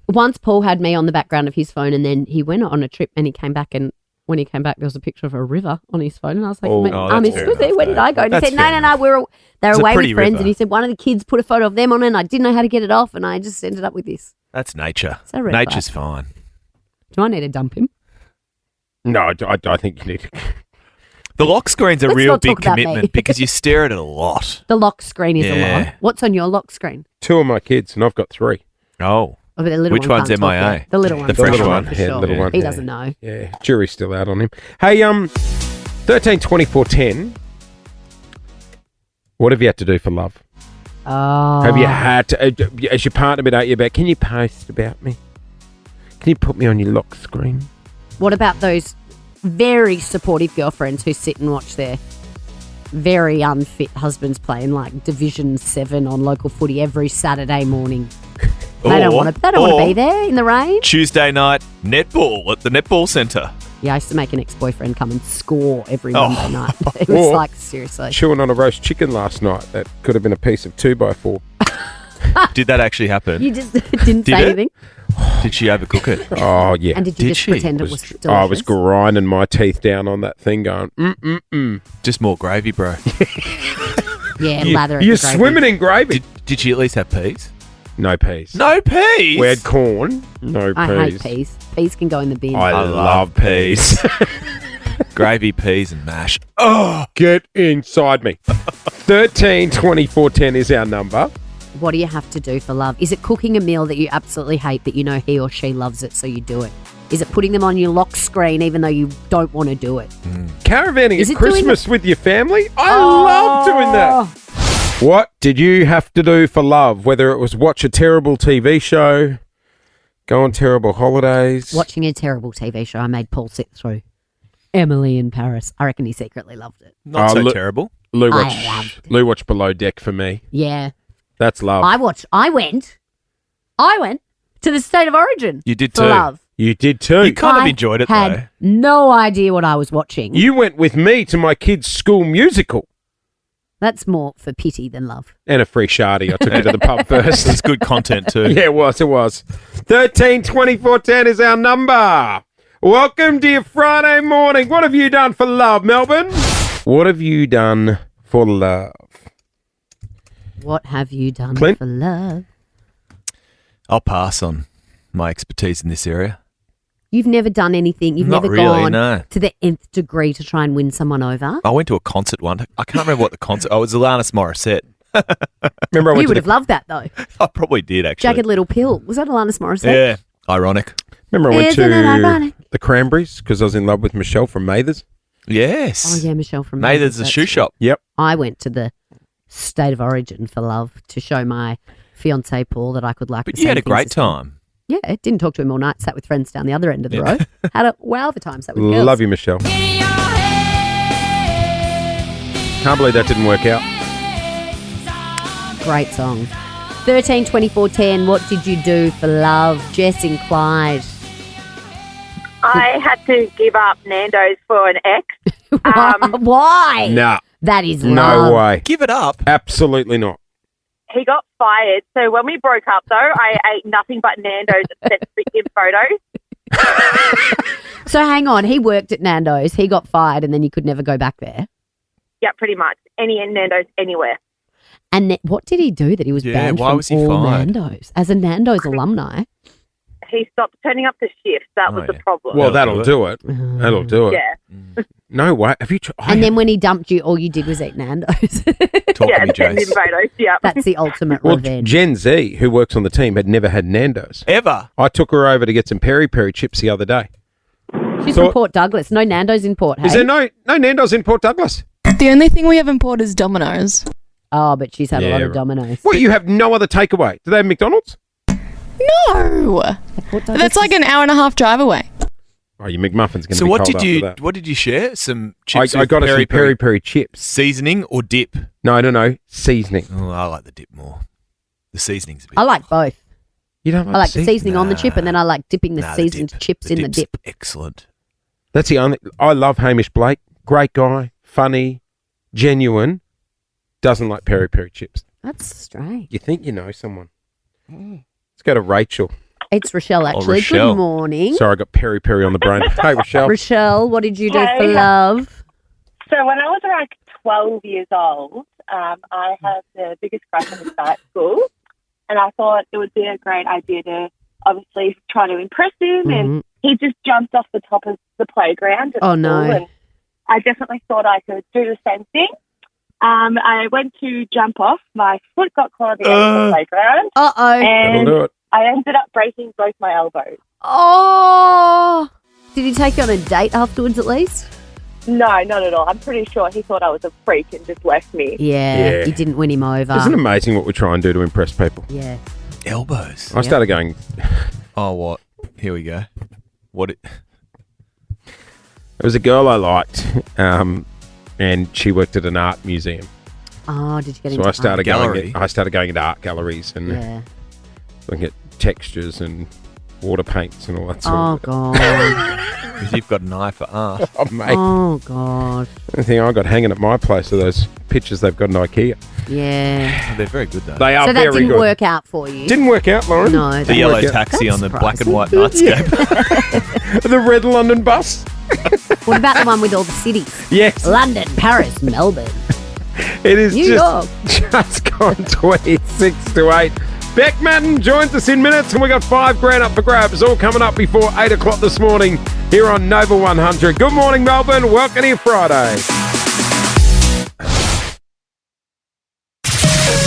Once Paul had me on the background of his phone and then he went on a trip and he came back and when he came back there was a picture of a river on his phone and I was like, that's fair excuse me, enough, where did I go? And he That's said, fair no, they were It's a away pretty with friends river. and he said one of the kids put a photo of them on it and I didn't know how to get it off and I just ended up with this. That's nature. that a red Nature's fine. Do I need to dump him? No, I think you need to. The lock screen's a Let's real not big talk about me. commitment because you stare at it a lot. The lock screen is a Yeah. lot. What's on your lock screen? 2 of my kids, and I've got 3. Oh. Oh, but the little Which one one's can't talk MIA? yet. The little one. The fresh one. For Yeah, sure. little one. He Yeah. doesn't know. Yeah, jury's still out on him. Hey, 13, 24, 10. What have you had to do for love? Oh. Have you had to, as your partner been at you about, can you post about me? Can you put me on your lock screen? What about those very supportive girlfriends who sit and watch their very unfit husbands playing like Division 7 on local footy every Saturday morning? They don't want to be there in the rain. Tuesday night netball at the netball centre. Yeah, I used to make an ex-boyfriend come and score every Oh. Monday night. It was Or like, seriously. Chewing on a roast chicken last night. That could have been a piece of 2x4. Did that actually happen? You just didn't Did say it? anything. Did she overcook it? Oh, yeah. And did you just pretend it was delicious? I was grinding my teeth down on that thing going, Just more gravy, bro. Yeah, lather it. You're with gravy. swimming in gravy. Did she at least have peas? No peas. No peas? We had corn. No peas. I hate peas. Peas can go in the bin. I love peas. Gravy, peas, and mash. Oh, get inside me. 13 24 10 is our number. What do you have to do for love? Is it cooking a meal that you absolutely hate but you know he or she loves it so you do it? Is it putting them on your lock screen even though you don't want to do it? Caravanning Is at it doing Christmas with your family? I love doing that. What did you have to do for love? Whether it was watch a terrible TV show, go on terrible holidays. Watching a terrible TV show I made Paul sit through. Emily in Paris. I reckon he secretly loved it. Not so terrible. Lou I loved it. Lou watched Below Deck for me. Yeah. That's love. I went to the State of Origin. You did for too. love. You did too. You kind of I enjoyed it, had though. no idea what I was watching. You went with me to my kids' school musical. That's more for pity than love. And a free shardy. I took you to the pub first. It's good content too. Yeah, it was. 13 24 10 is our number. Welcome to your Friday morning. What have you done for love, Melbourne? What have you done for love? What have you done Clint? for love? I'll pass on my expertise in this area. You've never done anything. You've Not never really, gone no. to the nth degree to try and win someone over. I went to a concert one. I can't remember what the concert. Oh, it was Alanis Morissette. Remember, I You went would to have loved that though. I probably did actually. Jagged Little Pill. Was that Alanis Morissette? Yeah, ironic. Remember, I went Isn't it ironic? to the Cranberries because I was in love with Michelle from Mathers. Yes. Oh yeah, Michelle from Mathers, the that's shoe right. shop. Yep. I went to the State of Origin for love to show my fiance Paul that I could like. But the you same had a things great as him. time. Yeah, didn't talk to him all night. Sat with friends down the other end of the road. Had a wow of a time. Sat with girls. Love you, Michelle. Can't believe that didn't work out. Great song. 13 24 10. What did you do for love? Jess and Clyde. I had to give up Nando's for an ex. Why? Nah. That is No love. way. Give it up. Absolutely not. He got fired. So when we broke up, though, I ate nothing but Nando's and sent him photos. So hang on. He worked at Nando's. He got fired and then you could never go back there. Yeah, pretty much. Any Nando's anywhere. And what did he do that he was Yeah, banned why from was he all fired? Nando's? As a Nando's alumni. He stopped turning up to shifts. That was the problem. Well, that'll do it. That'll do it. Yeah. No way. Have you tried? And then when he dumped you, all you did was eat Nando's. Yeah, send him photos. Yeah. That's the ultimate Well, revenge. Gen Z, who works on the team, had never had Nando's. Ever. I took her over to get some peri peri chips the other day. She's So- from Port Douglas. No Nando's in Port, hey? Is there no Nando's in Port Douglas? The only thing we have in Port is Domino's. Oh, but she's had a lot Yeah, of right. Domino's. What, you have no other takeaway? Do they have McDonald's? No. That's like an hour and a half drive away. Oh, your McMuffin's going to So be what cold did after you that. what did you share? Some chips. I with got us some peri peri chips. Seasoning or dip? No. Seasoning. Oh, I like the dip more. The seasoning's a bit. I like both. You don't I like the seasoning on the chip and then I like dipping the Nah, seasoned dip. chips in the dip's dip. Excellent. That's the only. I love Hamish Blake. Great guy. Funny. Genuine. Doesn't like peri peri chips. That's strange. You think you know someone. Let's go to Rachel. It's Rochelle, actually. Rochelle. Good morning. Sorry, I got peri peri on the brain. Hey, Rochelle. Rochelle, what did you do Hey. for love? So when I was around 12 years old, I had the biggest crush on this guy at school, and I thought it would be a great idea to obviously try to impress him, and he just jumped off the top of the playground at Oh, school, no. and I definitely thought I could do the same thing. I went to jump off. My foot got caught on the edge of the playground. Uh-oh. And That'll do it. I ended up breaking both my elbows. Oh! Did he take you on a date afterwards at least? No, not at all. I'm pretty sure he thought I was a freak and just left me. Yeah, you didn't win him over. Isn't it amazing what we try and do to impress people? Yeah. Elbows. I started going. Oh, what? Here we go. What? It was a girl I liked, and she worked at an art museum. Oh, did you get So into I started Gallery? going. I started going into art galleries and Yeah. looking at textures and water paints and all that sort Oh, of God. Because you've got an eye for art. Oh, mate. Oh, God. The only thing I got hanging at my place are those pictures they've got in IKEA. Yeah. They're very good, though. They are So that very didn't good. work out for you? Didn't work out, Lauren. No. The yellow taxi on the black and white nightscape. The red London bus. What about the one with all the cities? Yes. London, Paris, Melbourne. It is New just gone 26 to 8. Beck Madden joins us in minutes, and we got $5,000 up for grabs, all coming up before 8 o'clock this morning here on Nova 100. Good morning, Melbourne. Welcome to your Friday.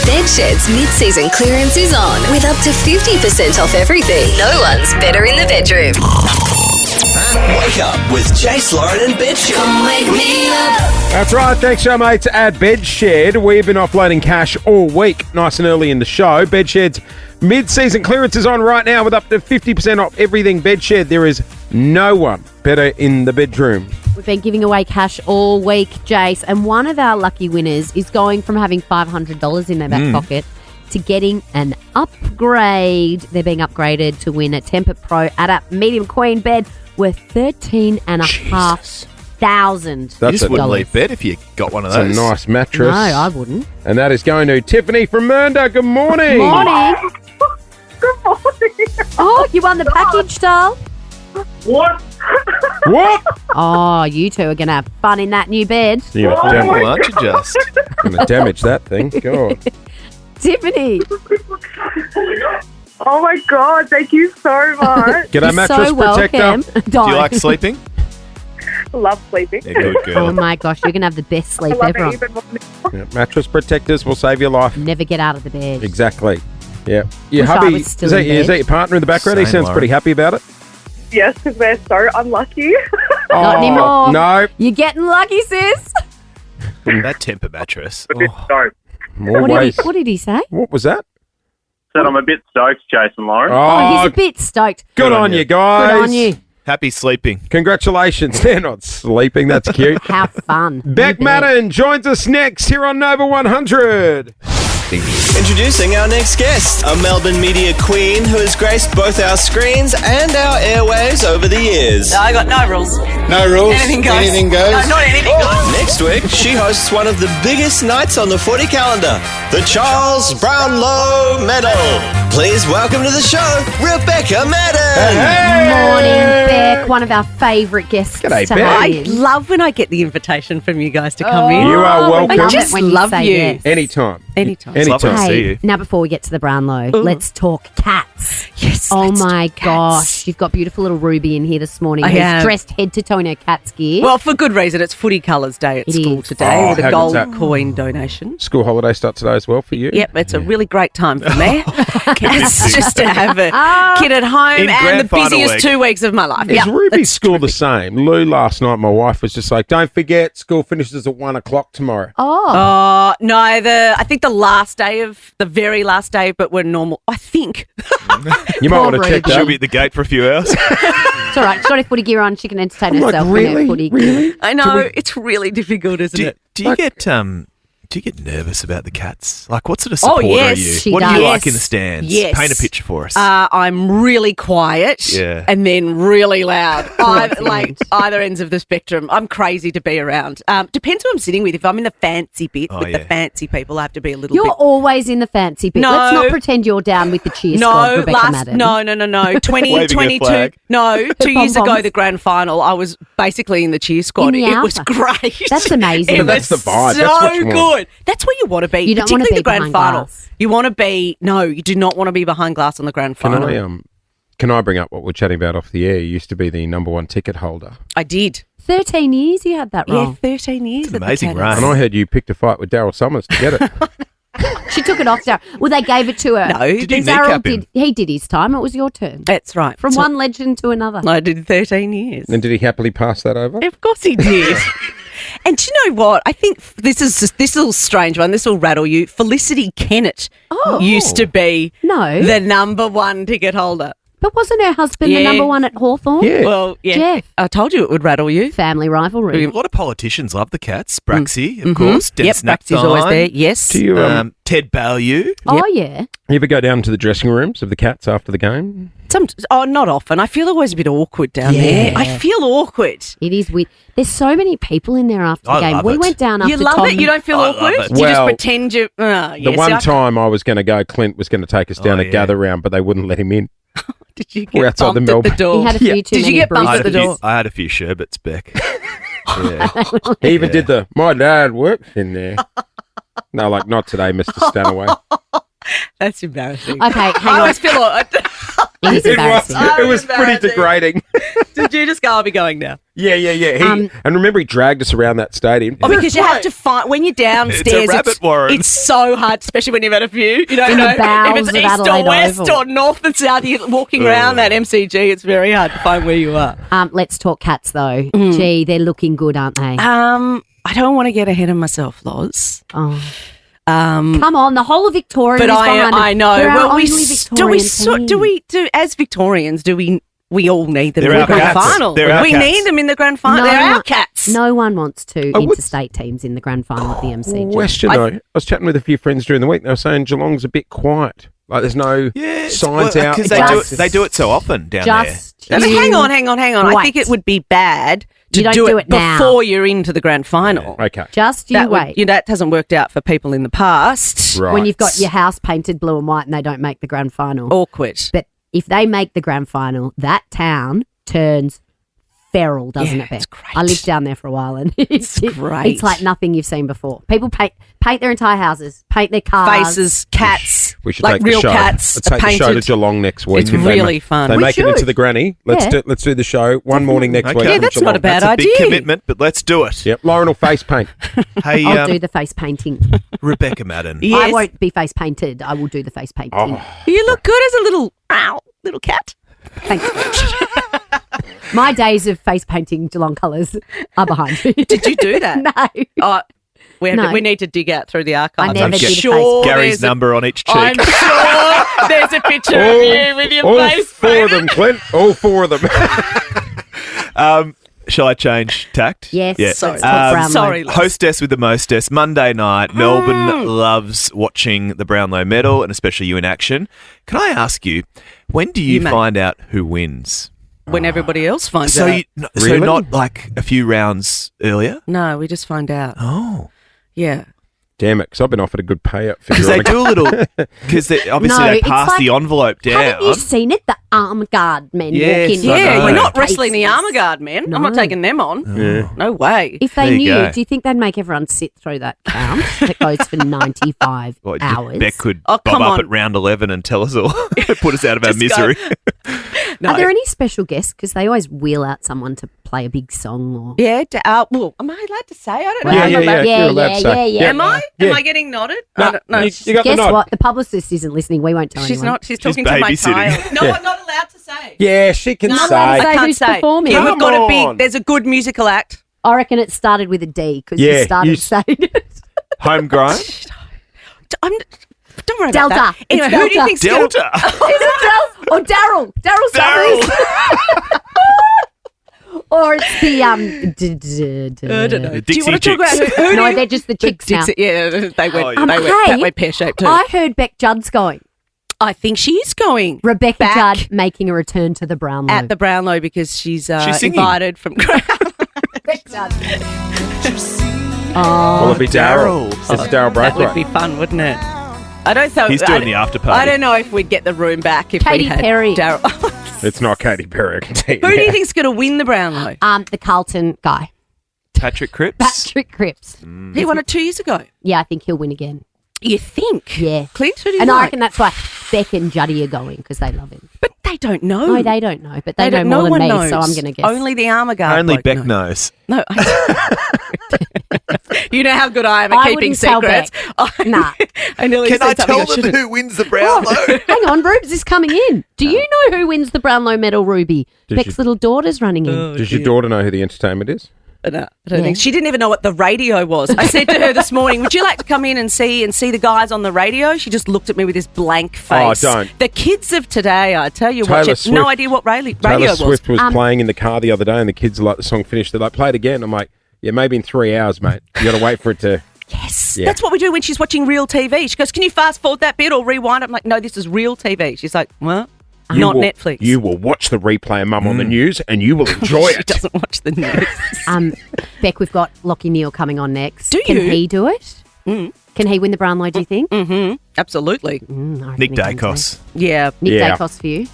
Bedshed's mid-season clearance is on with up to 50% off everything. No one's better in the bedroom. Wake up with Jace, Lauren and Bedshed. Come wake me up. That's right. Thanks, show mates at Bedshed. We've been offloading cash all week, nice and early in the show. Bedshed's mid-season clearance is on right now with up to 50% off everything Bedshed. There is no one better in the bedroom. We've been giving away cash all week, Jace, and one of our lucky winners is going from having $500 in their back pocket to getting an upgrade. They're being upgraded to win a Tempur Pro Adapt Medium Queen bed worth $13,500. You just wouldn't leave bed if you got one of It's those. a nice mattress. No, I wouldn't. And that is going to Tiffany from Mernda. Good morning. Morning. Oh, you won the package, doll. What? What? Oh, you two are going to have fun in that new bed. You're Oh, aren't you just? going to damage that thing. God. Tiffany. Oh my God, thank you so much. Get our mattress protector. Do you like sleeping? Love sleeping. Yeah, good girl. Oh my gosh, you're going to have the best sleep I love ever. it even more. Yeah, mattress protectors will save your life. Never get out of the bed. Exactly. Yeah. Your Wish I hubby, was still is that, in bed. is that your partner in the background? He Same, sounds Lauren. pretty happy about it. Yes, because we're so unlucky. Not anymore. No. You're getting lucky, sis. That Tempur mattress. A bit Oh. stoked. More What ways. did he say? What was that? Said I'm a bit stoked, Jason Lauren. Oh, he's a bit stoked. Good on you, guys. Good on you. Happy sleeping. Congratulations. They're not sleeping. That's cute. Have fun. Beck Madden joins us next here on Nova 100. Introducing our next guest, a Melbourne media queen who has graced both our screens and our airwaves over the years. I got no rules. No rules. Anything goes. Anything goes. No, not anything goes. Next week, she hosts one of the biggest nights on the footy calendar, the Charles Brownlow Medal. Please welcome to the show, Rebecca Madden. Morning, Beck. One of our favourite guests. G'day, to Beck. have I in. love when I get the invitation from you guys to come in. You are welcome. I just when you love say you. yes. Anytime. Anytime. It's lovely to see Hey, you. now before we get to the Brownlow, let's talk cats. Yes. Oh let's my do cats. gosh, you've got beautiful little Ruby in here this morning. I who's am. dressed head to toe in her cat's gear. Well, for good reason. It's Footy Colours Day at It school is. today Oh, with how a good's gold that? coin donation. School holiday start today as well for you. Yep, it's a really great time for me. It's just to have a Ah. kid at home In and grand the final busiest week. 2 weeks of my life. Is Yep, Ruby's it's school the terrific. same? Lou, last night, my wife was just like, don't forget, school finishes at 1 o'clock tomorrow. oh, No, I think the very last day, but we're normal. I think. You might Poor want to check Ruby. that. She'll be at the gate for a few hours. it's all right. She's got her footy gear on. She can entertain I'm like, herself in really? her footy gear. Really? I know, it's really difficult, isn't it? Do you get nervous about the cats? Like, what sort of supporter yes, are you? she What do you does. like in the stands? Yes. Paint a picture for us. I'm really quiet Yeah. and then really loud. Either ends of the spectrum. I'm crazy to be around. Depends who I'm sitting with. If I'm in the fancy bit with the fancy people, I have to be a little You're bit. always in the fancy bit. No. Let's not pretend you're down with the cheer squad, Rebecca Madden. No. 2022. flag. No, 2 years pom-poms. ago, the grand final, I was basically in the cheer squad. In the It was alpha. great. That's amazing. It But that's was the vibe. So That's what you want. good. That's where you want to be. You don't wanna particularly be the grand behind final. glass. You want to be. No, you do not want to be behind glass on the grand Can final. can I bring up what we're chatting about off the air? You used to be the number one ticket holder. I did. 13 years you had that Yeah, role. 13 years. It's an at the amazing Cannons. run. And I heard you picked a fight with Daryl Summers to get it. She took it off there. Well, they gave it to her. No, did you Daryl kneecap him? he did his time. It was your turn. That's right. From So- one legend to another. I did 13 years. And did he happily pass that over? Of course he did. And do you know what? I think this little strange one. This will rattle you. Felicity Kennett used to be No. the number one ticket holder. But wasn't her husband the Yeah. number one at Hawthorn? Yeah. Well, yeah. Jeff. I told you it would rattle you. Family rivalry. A lot of politicians love the Cats. Braxy, of course. Yep, Dennis Braxy's always there. Yes. Do you, Ted Baillieu. Oh, yeah. you ever go down to the dressing rooms of the Cats after the game? Not often. I feel always a bit awkward down there. I feel awkward. It is weird. There's so many people in there after the I game. love We it. went down after You love Tom. it? You don't feel I love awkward? it. You just Well, pretend you... The one time I was going to go, Clint was going to take us down Oh, a yeah. gather round, but they wouldn't let him in. Did you We're get outside the bumped at the Melbourne. door? He had a few too Did you many get bumped I at had, the a few, door? I had a few sherbets, Beck. Yeah. He even did my dad works in there. No, like, not today, Mr. Stanaway. That's embarrassing. Okay, hang I on. always feel It is embarrassing. It was pretty embarrassing. degrading. Did you just go, I'll be going now? Yeah. And remember, he dragged us around that stadium. Oh, because you have to find when you're downstairs. It's a rabbit warren. It's so hard, especially when you've had a few. You don't In the know bowels if of it's east Adelaide or west Oval. or north and south. You're walking around that MCG. It's very hard to find where you are. Let's talk Cats, though. Gee, they're looking good, aren't they? I don't want to get ahead of myself, Loz. Oh. Come on, the whole of Victoria But is behind them. I know. They're our Well, only Victorian team. as Victorians, we all need them They're in the our grand cats. final. They're our We cats. need them in the grand final. They're our cats. No one wants two I would- interstate teams in the grand final at the MCG. Question, though. I was chatting with a few friends during the week. They were saying Geelong's a bit quiet. Like, there's no signs out. Because they do it so often down Just there. But hang on. I Wait. think it would be bad to You don't do do it it now. before you're into the grand final. Okay. Just you wait. That hasn't worked out for people in the past. Right. When you've got your house painted blue and white and they don't make the grand final. Awkward. But if they make the grand final, that town turns feral, doesn't it, Beth? it's great. I lived down there for a while and it's great. It's like nothing you've seen before. People paint their entire houses, paint their cars. Faces, cats, We should like take real the show. cats. Let's take the show to Geelong next week. It's If they really make- fun. They We make it into should. the granny. Let's do the show one morning next week. Okay. Yeah, from that's not Geelong. a bad That's a big idea. commitment, but let's do it. Yep. Lauren will face paint. Hey, I'll do the face painting. Rebecca Madden. Yes. I won't be face painted. I will do the face painting. Oh. You look good as a little cat. Thanks. My days of face painting Geelong colours are behind me. Did you do that? No. Oh, No. we need to dig out through the archives. I never I'm did a face sure paint. Gary's there's a- number on each cheek. I'm sure there's a picture of you with your all face four of painted. them, Clint. All four of them. Shall I change tact? Yes. Yeah. Sorry. Brownlow. Sorry, Loz. Hostess with the mostess. Monday night, Melbourne loves watching the Brownlow medal and especially you in action. Can I ask you, when do you You may. find out who wins? When everybody else finds So, out. so Really? not like a few rounds earlier? No, we just find out. Oh. Yeah. Damn it, because I've been offered a good payout for Because they do a little, because obviously No, they it's pass like- the envelope down. Haven't you seen it? The arm guard men Yes, walk in. I Yeah, know. we're not wrestling the armour guard men. I'm not No. taking them on. Yeah. No way. If they There you knew, go. do you think they'd make everyone sit through that count that goes for 95 What, hours? Beck could Oh, bob come up on. at round 11 and tell us all, put us out of our Just go. misery. No. Are there any special guests? Because they always wheel out someone to play a big song or. Yeah, well, am I allowed to say? I don't know. Yeah, I'm yeah, allowed- yeah. You're allowed to say. yeah. Am I? Yeah. Am I getting nodded? No, I don't know. you got the Guess nod. what? The publicist isn't listening. We won't tell She's anyone. not. She's talking to my babysitting. child. No, Yeah. I'm not allowed to say. Yeah, she can Not say. allowed to say I can't who's say. performing. Yeah, we've Come got a on. big. There's a good musical act. I reckon it started with a D because Yeah, you started you- saying it. Homegrown? Don't worry Delta. about that. Anyway, It's who do you Delta. think's Delta. Is it Daryl? Or Daryl? Daryl Summers? Or it's the I don't know. The Do you want to Dixie talk about Chicks. who? No, they're just the chicks now. Dixie, yeah, they went. Oh, yeah. They went hey, that way pear shaped too. I heard Beck Judd's going. I think she is going Rebecca back Judd making a return to the Brownlow. at the Brownlow because she's singing. invited from. Beck Judd. Will Oh, it be Daryl? It's Daryl That would Braithwaite. be fun, wouldn't it? I don't think He's doing the after party. I don't know if we'd get the room back if Katy we had Perry. Daryl. It's not Katy Perry, I can tell you. Who do you now. think's going to win the Brownlow? the Carlton guy, Patrick Cripps? Patrick Cripps. He won it 2 years ago. Yeah, I think he'll win again. You think? Yeah. Clint, who do you And I like? reckon that's why Beck and Juddy are going because they love him. But they don't know. No, they don't know, but they know don't- more no than one me, knows. so I'm going to guess. Only the armour guard. Only bloke Beck knows. knows. No. You know how good I am at I keeping wouldn't tell secrets. Nah. I nearly Can said I something tell them shouldn't. who wins the Brownlow? Hang on, Rubes is coming in. Do you know who wins the Brownlow medal, Ruby? Did Beck's you- little daughter's running in. Does your daughter know who the entertainment is? No, I don't think she didn't even know what the radio was. I said to her this morning, "Would you like to come in and see the guys on the radio?" She just looked at me with this blank face. Oh, don't. The kids of today, I tell you Taylor what, she had Swift- no idea what radio Taylor was. Swift was playing in the car the other day, and the kids are like, the song finished. They're like, play it again. I'm like, yeah, maybe in 3 hours, mate. You got to wait for it to. Yes, Yeah. that's what we do when she's watching real TV. She goes, "Can you fast forward that bit or rewind?" I'm like, "No, this is real TV." She's like, "What? Not Netflix." You will watch the replay, Mum, on the news, and you will enjoy She it. doesn't watch the news. Beck, we've got Lockie Neal coming on next. Do Can you? he do it? Can he win the Brownlow, do you think? Mm-hmm. Absolutely. Nick Dacos. Yeah. Nick Dacos for you.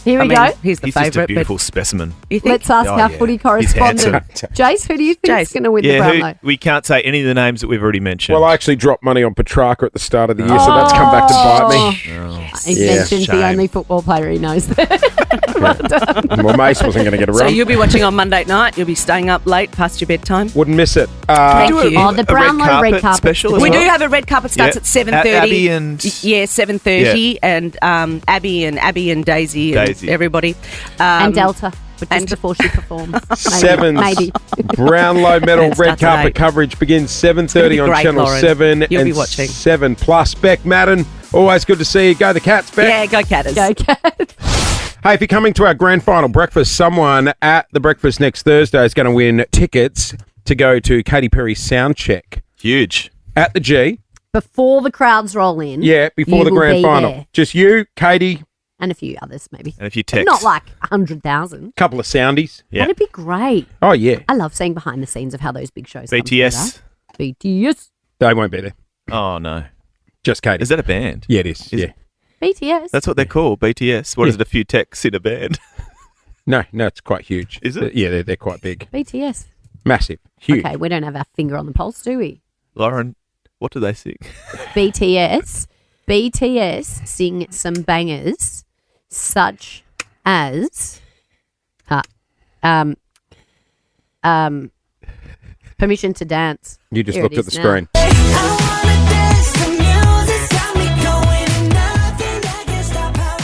Here we go. He's the He's just a favourite. beautiful specimen. Let's ask our footy correspondent. Jace, who do you think is going to win the Brownlow? We can't say any of the names that we've already mentioned. Well, I actually dropped money on Petrarca at the start of the year, so that's come back to bite me. He mentions the only football player he knows. Well, Mace wasn't going to get a So run. you'll be watching on Monday night. You'll be staying up late past your bedtime. Wouldn't miss it. Thank you. Oh, the Brownlow red carpet special as We well? do have a red carpet starts Yeah. at 7:30. Abby and 7:30, and Abby and Daisy and Daisy. everybody, And Delta, but just before she performs. Maybe. Brownlow medal And red start carpet today. coverage begins It's gonna 7:30 be on great, Channel Lauren. 7 You'll and be watching. 7+. Beck Madden, always good to see you. Go the Cats, Beck. Yeah, go Catters. Go Cats. Hey, if you're coming to our grand final breakfast, someone at the breakfast next Thursday is going to win tickets to go to Katy Perry's sound check. Huge. At the G. Before the crowds roll in. Yeah, before you the will grand be final. there. Just you, Katie, And a few others, maybe. And a few But texts. not like 100,000. couple of soundies. Yeah. That'd be great. Oh, yeah. I love seeing behind the scenes of how those big shows come BTS. together. BTS. They won't be there. Oh, no. Just Katie. Is that a band? Yeah, it is. Yeah. BTS. That's what they're called, BTS. What is it, a few texts in a band? No, it's quite huge. Is it? Yeah, they're quite big. BTS. Massive. Huge. Okay, we don't have our finger on the pulse, do we? Lauren, what do they sing? BTS. BTS sing some bangers such as Permission to Dance. You just Here looked it at the is now. screen.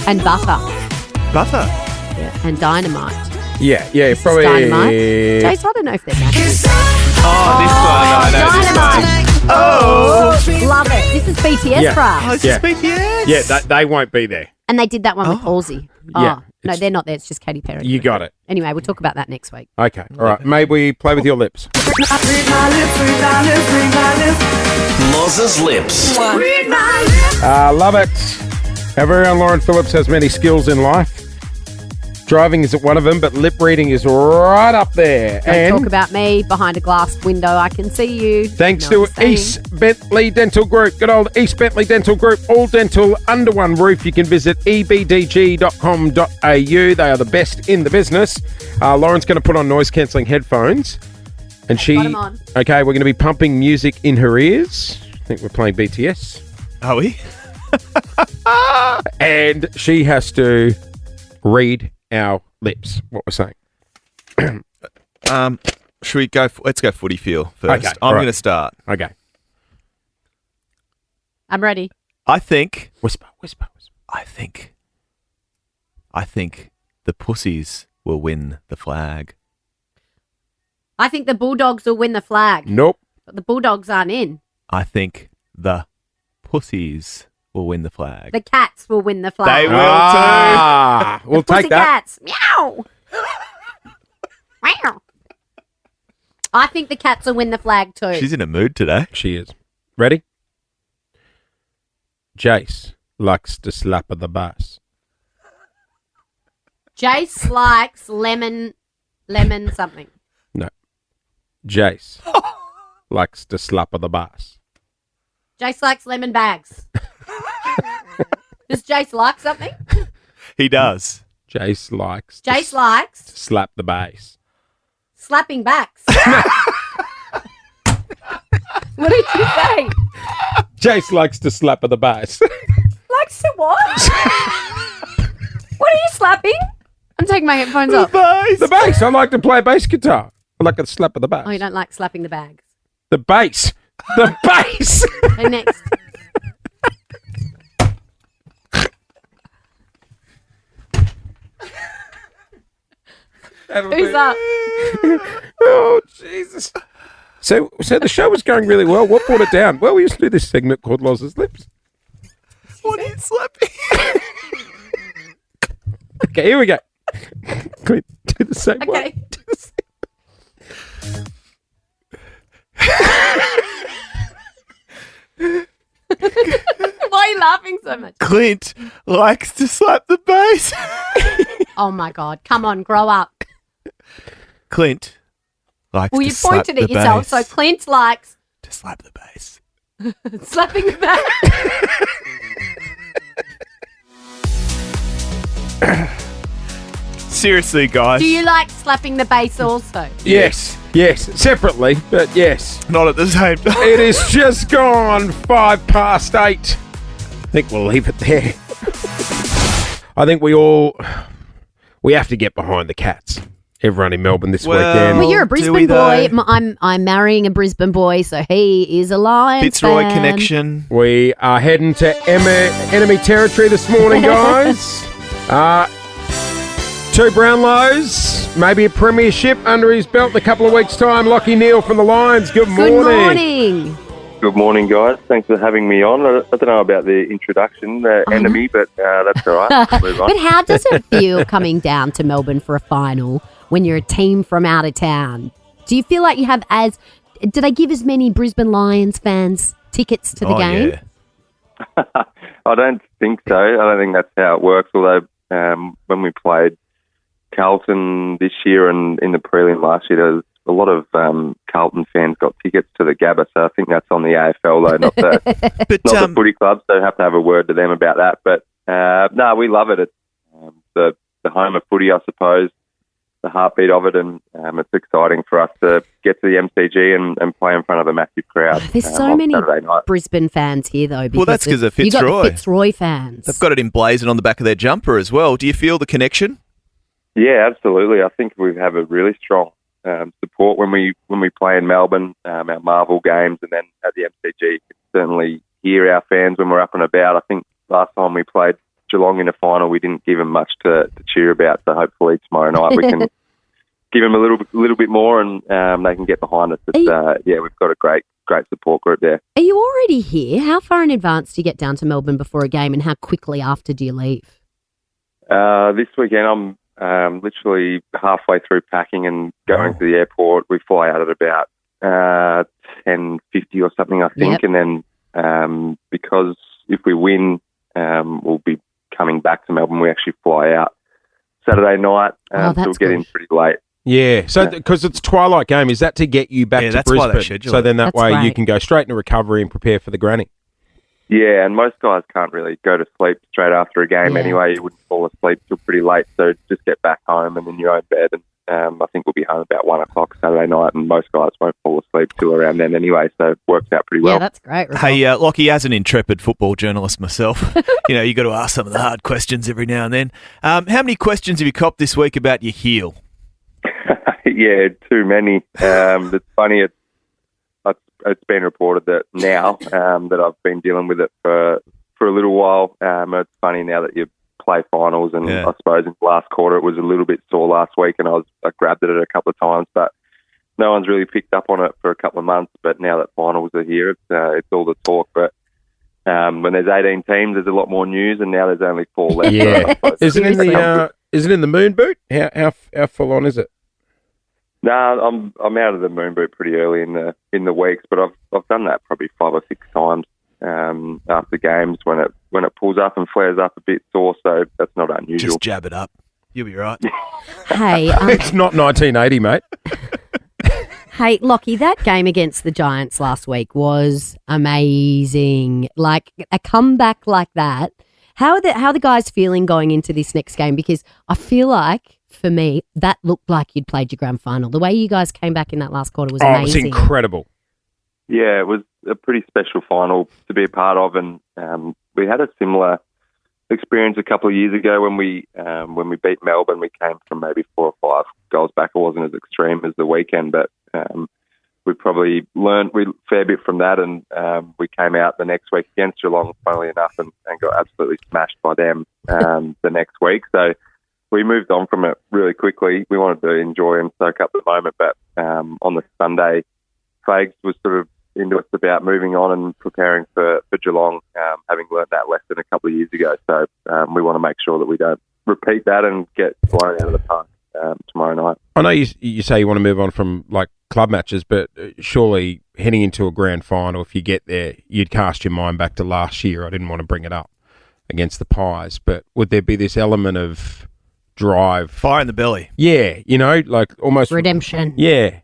And Butter. Butter. And Dynamite. Yeah, This probably. is Dynamite. Jace, I don't know if they're bangers. Oh, this one. I know Dynamite. this one. Oh. Love it. This is BTS Yeah. crowd. Oh, is Yeah. this BTS? Yeah, they won't be there. And they did that one with Halsey. Oh, Yeah, no, it's- they're not there. It's just Katy Perry. You got it. Anyway, we'll talk about that next week. Okay. All right. Maybe we play with your lips. Moz's lips. Love it. Our very own Lauren Phillips has many skills in life. Driving isn't one of them, but lip reading is right up there. Don't And talk about me behind a glass window. I can see you. thanks You know to what I'm saying? East Bentley Dental Group, good old East Bentley Dental Group, all dental under one roof. You can visit ebdg.com.au. They are the best in the business. Lauren's going to put on noise cancelling headphones, and she. got 'em on. Okay, we're going to be pumping music in her ears. I think we're playing BTS, Are we? and she has to read our lips. What we're saying. Should we go? Let's go footy feel first. Okay, I'm all right. going to start. Okay. I'm ready. I think. Whisper. I think the pussies will win the flag. I think the Bulldogs will win the flag. Nope. But the Bulldogs aren't in. I think the pussies will win the flag. The Cats will win the flag. They will We'll the take that. Cats. Meow. Meow. I think the Cats will win the flag too. She's in a mood today. She is. Ready? Jace likes to slap at the bass. Jace likes lemon something. No. Jace likes to slap at the bass. Jace likes lemon bags. Does Jace like something? He does. Jace likes Jace likes to slap the bass. slapping backs. What did you say? Jace likes to slap at the bass. Likes to what? What are you slapping? I'm taking my headphones off. The bass. I like to play bass guitar. I like to slap at the bass. Oh, you don't like slapping the bags. The bass. The bass. Okay, next. Who's up? Oh, Jesus. So the show was going really well. What brought it down? Well, we used to do this segment called Loz's Lips. What are you slapping? Okay, here we go. Can we do the same one? Okay. Do the same. Why are you laughing so much? Clint likes to slap the bass. Oh my God. Come on, grow up. Clint likes Well, to you slap pointed at the yourself, bass. so Clint likes To slap the bass. slapping the back. Seriously, guys. Do you like slapping the bass also? Yes, separately, but yes. Not at the same time. It is just gone 8:05. I think we'll leave it there. I think we have to get behind the Cats. Everyone in Melbourne this weekend. Well, you're a Brisbane boy. I'm marrying a Brisbane boy, so he is a Lions Fitzroy fan. connection. We are heading to enemy territory this morning, guys. 2 Brownlows, maybe a premiership under his belt in a couple of weeks' time. Lockie Neal from the Lions. Good morning. Good morning. Good morning, guys. Thanks for having me on. I don't know about the introduction, enemy, but that's all right. Move on. But how does it feel coming down to Melbourne for a final when you're a team from out of town? Do you feel like you have did I give as many Brisbane Lions fans tickets to the game? Yeah. I don't think so. I don't think that's how it works, although when we played Carlton this year and in the prelim last year, there was a lot of Carlton fans got tickets to the Gabba, so I think that's on the AFL though, not the footy club, so have to have a word to them about that. But no, we love it. It's the home of footy, I suppose, the heartbeat of it, and it's exciting for us to get to the MCG and play in front of a massive crowd. There's so on many Saturday night. Brisbane fans here, though. Well, that's because of you got Fitzroy. the Fitzroy fans. They've got it emblazoned on the back of their jumper as well. Do you feel the connection? Yeah, absolutely. I think we have a really strong support when we play in Melbourne, our Marvel games, and then at the MCG, you can certainly hear our fans when we're up and about. I think last time we played Geelong in the final, we didn't give them much to cheer about. So hopefully tomorrow night we can give them a little bit more, and they can get behind us. It's, we've got a great support group there. Are you already here? How far in advance do you get down to Melbourne before a game, and how quickly after do you leave? This weekend, I'm literally halfway through packing and going to the airport. We fly out at about 10:50 or something, I think, and then because if we win, we'll be coming back to Melbourne. We actually fly out Saturday night, so we'll get in pretty late. Yeah, so because it's twilight game, is that to get you back to that's why they Brisbane? schedule So it. then that That's way you great. can go straight into recovery and prepare for the granny. Yeah, and most guys can't really go to sleep straight after a game anyway. You wouldn't fall asleep till pretty late, so just get back home and in your own bed. And I think we'll be home about 1 o'clock Saturday night, and most guys won't fall asleep till around then anyway, so it works out pretty well. Yeah, that's great. Hey, Lockie, as an intrepid football journalist myself, you got to ask some of the hard questions every now and then. How many questions have you copped this week about your heel? Yeah, too many. It's funny. It's been reported that now that I've been dealing with it for a little while. It's funny now that you play finals, and I suppose in the last quarter it was a little bit sore last week, and I grabbed at it a couple of times, but no one's really picked up on it for a couple of months. But now that finals are here, it's all the talk. But when there's 18 teams, there's a lot more news, and now there's only 4 left. Yeah, So is it in the moon boot? How full on is it? No, I'm out of the moon boot pretty early in the weeks, but I've done that probably 5 or 6 times after games when it pulls up and flares up a bit sore, so that's not unusual. Just jab it up. You'll be right. Hey, it's not 1980, mate. Hey, Lockie, that game against the Giants last week was amazing. Like a comeback like that. How are the guys feeling going into this next game? Because I feel like, for me, that looked like you'd played your grand final. The way you guys came back in that last quarter was amazing. It was incredible. Yeah, it was a pretty special final to be a part of, and we had a similar experience a couple of years ago when we beat Melbourne. We came from maybe 4 or 5 goals back. It wasn't as extreme as the weekend, but we probably learned a fair bit from that, and we came out the next week against Geelong, funnily enough, and got absolutely smashed by them the next week. So we moved on from it really quickly. We wanted to enjoy and soak up the moment, but on the Sunday, Fags was sort of into us about moving on and preparing for Geelong, having learnt that lesson a couple of years ago. So we want to make sure that we don't repeat that and get blown out of the park tomorrow night. I know you say you want to move on from like club matches, but surely heading into a grand final, if you get there, you'd cast your mind back to last year. I didn't want to bring it up against the Pies, but would there be this element of drive, fire in the belly? Yeah, like almost redemption. Yeah.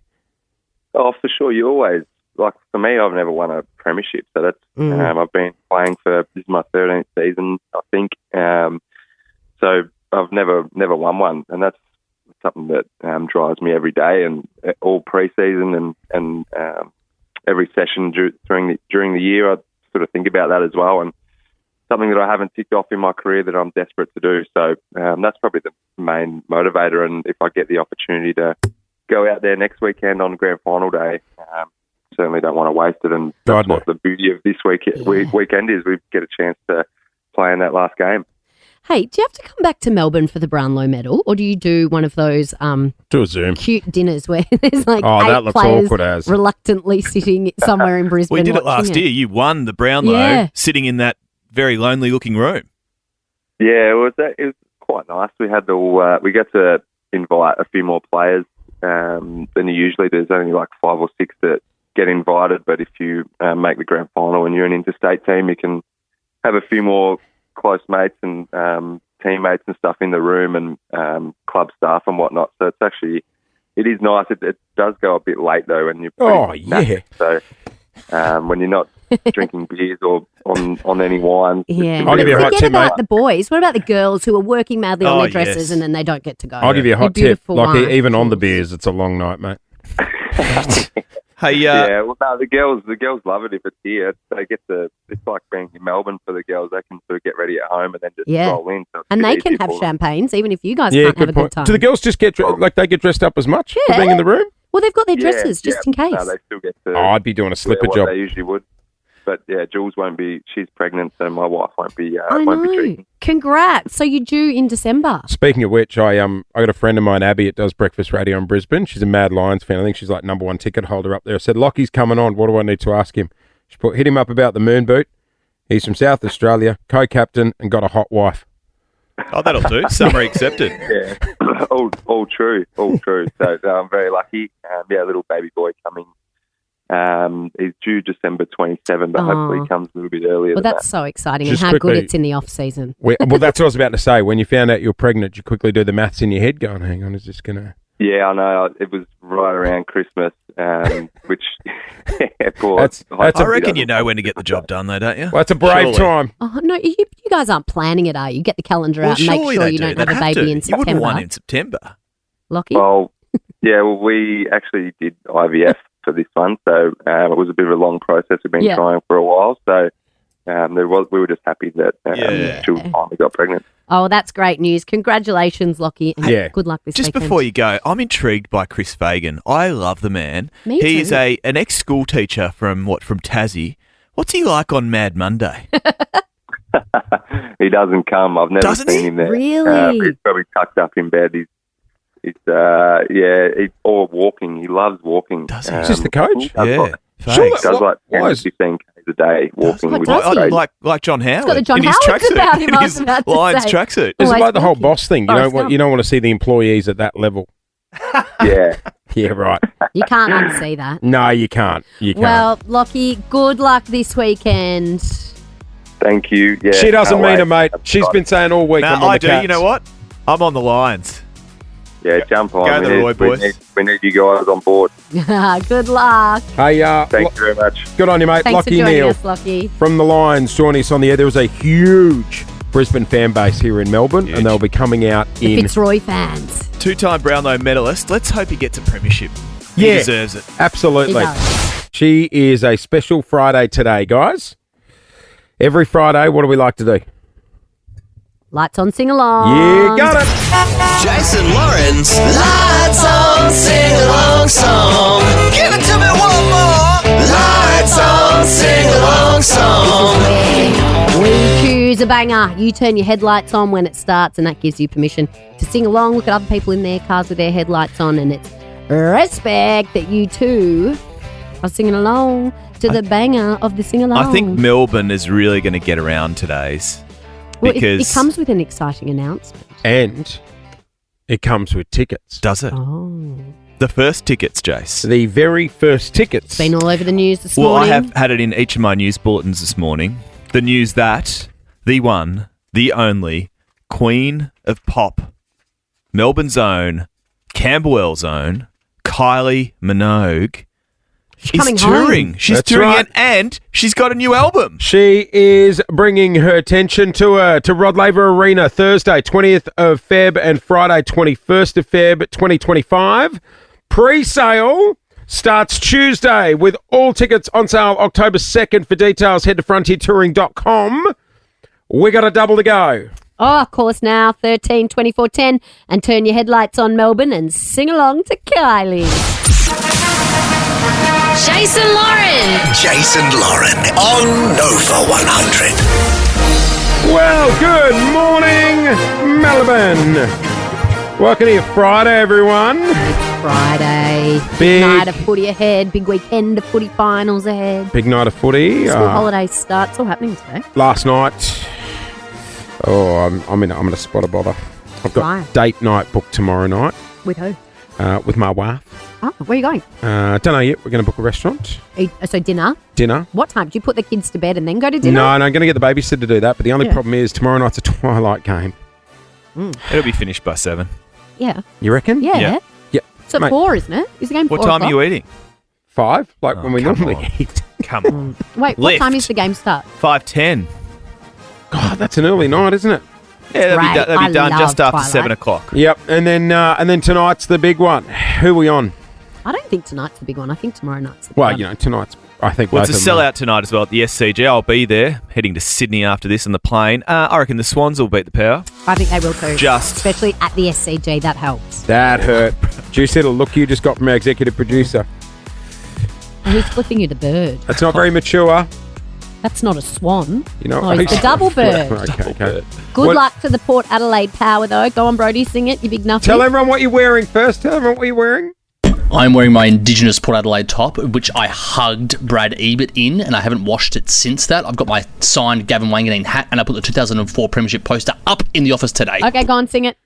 Oh, for sure. You always, like for me, I've never won a premiership, so that's I've been playing for, this is my 13th season, I think. So I've never won one, and that's something that drives me every day and all pre-season and every session during the year. I sort of think about that as well, and something that I haven't ticked off in my career that I'm desperate to do. So that's probably the main motivator. And if I get the opportunity to go out there next weekend on grand final day, certainly don't want to waste it. And that's what the beauty of this weekend is. We get a chance to play in that last game. Hey, do you have to come back to Melbourne for the Brownlow medal, or do you do one of those do a Zoom cute dinners where there's like that 8 looks players awkward as. reluctantly sitting somewhere in Brisbane? We did it watching last year. You won the Brownlow sitting in that very lonely-looking room. Yeah, it was quite nice. We had we got to invite a few more players than usually. There's only like 5 or 6 that get invited, but if you make the grand final and you're an interstate team, you can have a few more close mates and teammates and stuff in the room and club staff and whatnot. So it is nice. It does go a bit late though when you're knackered. So when you're not drinking beers or on any wines. Yeah. I'll give you a hot Forget tip, about mate. the boys. What about the girls who are working madly on their dresses and then they don't get to go? I'll give you a hot Your tip. beautiful Like wife. even on the beers, it's a long night, mate. Hey, yeah, well, no, the girls love it if it's here. They get it's like being in Melbourne for the girls. They can sort of get ready at home and then just roll in. So it's And a bit they can easier have for them. champagnes, even if you guys can't have a good time. Do the girls just get they get dressed up as much for being in the room? Well, they've got their dresses just in case. No, they still get to. I'd be doing a slipper what job. They usually would. But yeah, Jules won't be. She's pregnant, so my wife won't be. I won't be know. drinking. Congrats. So you're due in December. Speaking of which, I got a friend of mine, Abby, that does breakfast radio in Brisbane. She's a Mad Lions fan. I think she's like #1 ticket holder up there. I said, Lockie's coming on. What do I need to ask him? She put, hit him up about the moon boot. He's from South Australia, co-captain, and got a hot wife. Oh, that'll do. Summary accepted. Yeah, all true. So I'm very lucky. Little baby boy coming. He's due December 27, but hopefully he comes a little bit earlier. Well, than that's that. so exciting Just and how quickly- good it's in the off season. Well, that's what I was about to say. When you found out you were pregnant, you quickly do the maths in your head going, hang on, is this going to... Yeah, I know. It was right around Christmas, which I reckon you know when to get the job done, though, don't you? Well, it's a brave Surely. time. Oh, no, you guys aren't planning it, are you? Get the calendar Well, out and make surely sure they you do. don't They'd have a have baby to. in You September. wouldn't want in September. Lockie? Well, we actually did IVF for this one, so it was a bit of a long process. We've been trying for a while, so we were just happy that Jules finally got pregnant. Oh, that's great news. Congratulations, Lockie. And good luck this Just weekend. before you go, I'm intrigued by Chris Fagan. I love the man. Me He's too. an ex-school teacher from Tassie. What's he like on Mad Monday? He doesn't come. I've never seen him there. Really? He's probably tucked up in bed. He's or walking. He loves walking. Is this the coach? Yeah. Sure, He does like 10 to 15 Ks a day walking. with his stage. Like John Howard. got the John in his Howards tracksuit. about him, In I was his about to Lions say. tracksuit. It's like the whole boss thing. You don't want to see the employees at that level. Yeah. Yeah, right. You can't unsee that. No, you can't. You can't. Well, Lockie, good luck this weekend. Thank you. Yeah, she doesn't can't mean wait. it, mate. She's been saying all week. No, I'm on I the do. Cats. You know what? I'm on the Lions. Yeah, jump on. Go the Roy boys. We need you guys on board. Good luck. Hey, Thank you very much. good on you, mate. Thanks Lockie for joining Neal us, Lockie. from the Lions joining us on the air. There was a huge Brisbane fan base here in Melbourne, and they'll be coming out The in... Fitzroy fans. Two-time Brownlow medalist. Let's hope he gets a premiership. He Yeah, deserves it. Absolutely. He does. She is a special Friday today, guys. Every Friday, what do we like to do? Lights on, sing along. Yeah, got it. Jason Lawrence, lights on, sing along song. Give it to me one more. Lights on, sing along song. We choose a banger. You turn your headlights on when it starts, and that gives you permission to sing along. Look at other people in their cars with their headlights on, and it's respect that you two are singing along to the banger of the sing-along. I think Melbourne is really going to get around today's. Well, Because it comes with an exciting announcement. And it comes with tickets. Does it? Oh. The first tickets, Jace. The very first tickets. It's been all over the news this Well, morning. I have had it in each of my news bulletins this morning. The news that the one, the only, Queen of Pop, Melbourne's own, Camberwell's own, Kylie Minogue is coming touring. home. She's That's touring right. and she's got a new album. She is bringing her attention to Rod Laver Arena Thursday, 20th of Feb and Friday, 21st of Feb, 2025. Pre-sale starts Tuesday with all tickets on sale October 2nd. For details, head to frontiertouring.com. We got a double to go. Oh, call us now, 13 24 10, and turn your headlights on Melbourne and sing along to Kylie. Jason Lauren. Jason Lauren on Nova 100. Well, good morning, Melbourne. Welcome to your Friday, everyone. Friday. Big night of footy ahead. Big weekend of footy finals ahead. Big night of footy. School holidays start. It's all happening today. Last night. Oh, I'm in a spot of bother. I've got Why? date night booked tomorrow night With who? with my wife. Oh, where are you going? Don't know yet. We're going to book a restaurant. So dinner. Dinner. What time? Do you put the kids to bed and then go to dinner? No, I'm going to get the babysitter to do that. But the only Yeah. problem is tomorrow night's a twilight game. It'll be finished by 7. Yeah. You reckon? Yeah. Yeah. It's at Mate, 4, isn't it? Is the game 4 What time are o'clock? you eating? 5, like when we come normally on. eat. Come on. Wait, what Lift. time is the game start? 5:10. God, that's an early night, isn't it? Yeah, that'll Great. be, that'll I be done love just after Twilight. 7 o'clock. Yep. And then tonight's the big one. Who are we on? I don't think tonight's the big one. I think tomorrow night's the big Well, one. you know, tonight's, I think, Well, both it's a of them are. sellout tonight as well at the SCG. I'll be there, heading to Sydney after this on the plane. I reckon the Swans will beat the Power. I think they will too. Just. Especially at the SCG. That helps. That hurt. Did you see the look you just got from our executive producer? And he's flipping you the bird. That's not very mature. That's not a swan. You know, Oh, it's the double bird. Okay. Good What- luck to the Port Adelaide Power, though. Go on, Brody, sing it, you big nuffy. Tell everyone what you're wearing first. Tell everyone what you're wearing. I'm wearing my Indigenous Port Adelaide top, which I hugged Brad Ebert in, and I haven't washed it since that. I've got my signed Gavin Wanganeen hat, and I put the 2004 Premiership poster up in the office today. Okay, go on, sing it.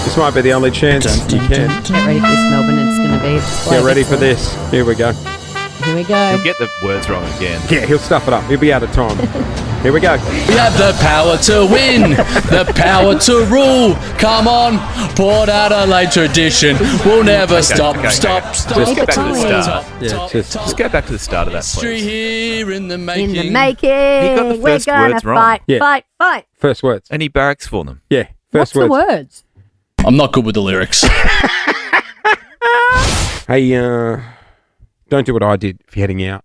This might be the only chance you can. Get ready for this, Melbourne. It's going to be a display. Get ready for this. Here we go. Here we go. You'll get the words wrong again. Yeah, he'll stuff it up. He'll be out of time. Here we go. We have the power to win, the power to rule. Come on, Port Adelaide tradition. We'll never stop. okay. Stop. Just get back to the start. Yeah, Just go back to the start of that, History please. here in the In making. the making. He got the We're first going words to wrong. fight, Yeah. fight. First words. And he barracks for them. Yeah. What's First the words. words? I'm not good with the lyrics. Hey, don't do what I did if you're heading out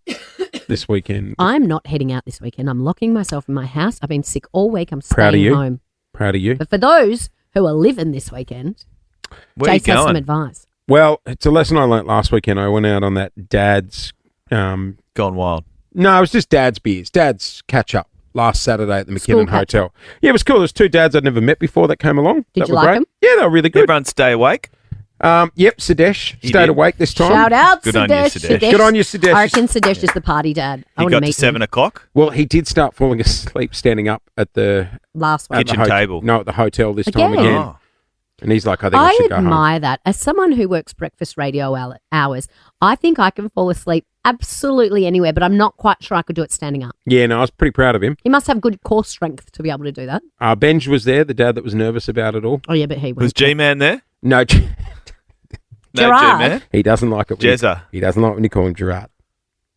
this weekend. I'm not heading out this weekend. I'm locking myself in my house. I've been sick all week. I'm Proud of staying you. home. Proud of you. But for those who are living this weekend, Where are you Jace has some going? advice. Well, it's a lesson I learnt last weekend. I went out on that dad's. Gone wild. No, it was just dad's beers. Dad's catch up last Saturday at the School McKinnon catch Hotel. Yeah, it was cool. There's 2 dads I'd never met before that came along. Did that you were like great. them? Yeah, they were really good. Everyone stay awake. Yep, Sadesh He stayed did. awake this time. Shout out, Good on you, Sadesh. Sadesh. Good on you, Sadesh. I reckon Sadesh is the party dad. I He want to got meet to 7 him. o'clock. Well, he did start falling asleep standing up at the Last week. at the Kitchen table. No, at the hotel this time Again? again. Oh. And he's like, I think I I should go home. admire that. As someone who works breakfast radio hours, I think I can fall asleep absolutely anywhere, but I'm not quite sure I could do it standing up. Yeah, no, I was pretty proud of him. He must have good core strength to be able to do that. Benj was there, the dad that was nervous about it all. Oh, yeah, but he Was was. G-Man there? No, No, Gerard. G-Man. he doesn't like it. Jezza. He doesn't like when you call him Gerard.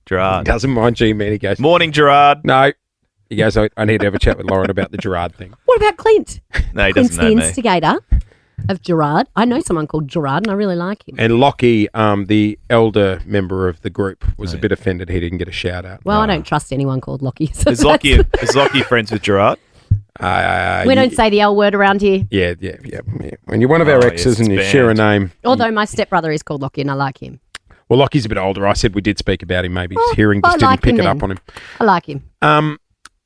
He Gerard. doesn't mind G-Man. He goes, Morning, Gerard. no. He goes, I need to have a chat with Lauren about the Gerard thing. What about Clint? No, he Clint's doesn't the know me. instigator of Gerard. I know someone called Gerard, and I really like him. And Lockie, the elder member of the group, was a bit offended he didn't get a shout out. Well, I don't trust anyone called Lockie. So Is Lockie friends with Gerard? we don't say the L word around here. Yeah. When you're one of our Oh, exes yes, and you banned. share a name. Although my stepbrother is called Lockie, and I like him. Well, Lockie's a bit older. I said we did speak about him. Maybe his Oh, hearing I just didn't like pick him it then. up on him. I like him.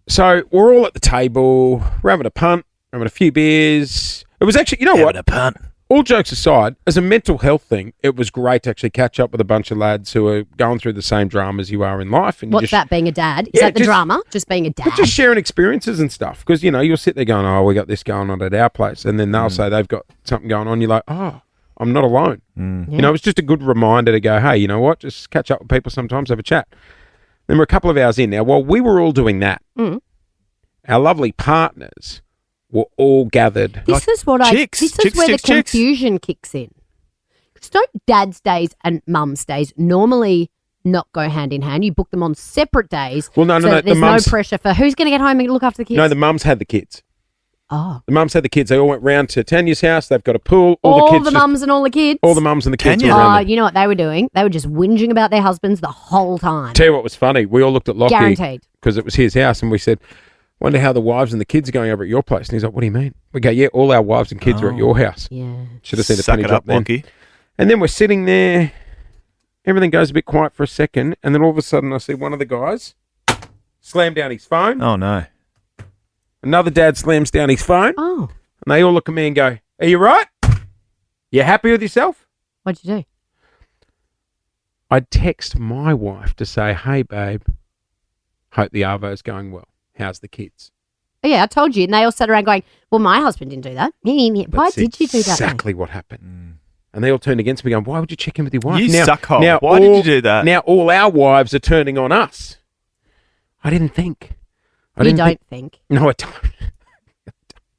So we're all at the table. We're having a punt. Having a few beers. It was actually, you know what? Having a punt. all jokes aside, as a mental health thing, it was great to actually catch up with a bunch of lads who are going through the same dramas you are in life. And What's that, being a dad? Is that the drama? Just being a dad? But just sharing experiences and stuff. Because, you'll sit there going, oh, we got this going on at our place. And then they'll say they've got something going on. You're like, oh, I'm not alone. It's just a good reminder to go, hey, you know what? Just catch up with people sometimes, have a chat. Then we're a couple of hours in now. While we were all doing that, our lovely partners were all gathered. This is where the confusion kicks in. Because don't dad's days and mum's days normally not go hand in hand? You book them on separate days. Well, no. There's no pressure for who's going to get home and look after the kids. No, the mums had the kids. Oh. The mums had the kids. They all went round to Tanya's house. They've got a pool. All the mums and all the kids. All the mums and the kids were around there. You know what they were doing? They were just whinging about their husbands the whole time. Tell you what was funny. We all looked at Lockie. Guaranteed. Because it was his house, and we said, wonder how the wives and the kids are going over at your place. And he's like, what do you mean? We go, yeah, all our wives and kids are at your house. Yeah. Should have seen the Suck penny it drop up, then. Lockie. And then we're sitting there. Everything goes a bit quiet for a second. And then all of a sudden I see one of the guys slam down his phone. Oh, no. Another dad slams down his phone. Oh. And they all look at me and go, are you right? You happy with yourself? What'd you do? I'd text my wife to say, hey, babe, hope the Arvo's going well. How's the kids? Oh, yeah, I told you. And they all sat around going, well, my husband didn't do that. Why did you do that? Exactly what happened. And they all turned against me going, why would you check in with your wife? You suckhole. Why did you do that? Now all our wives are turning on us. I didn't think. You don't think? No, I don't.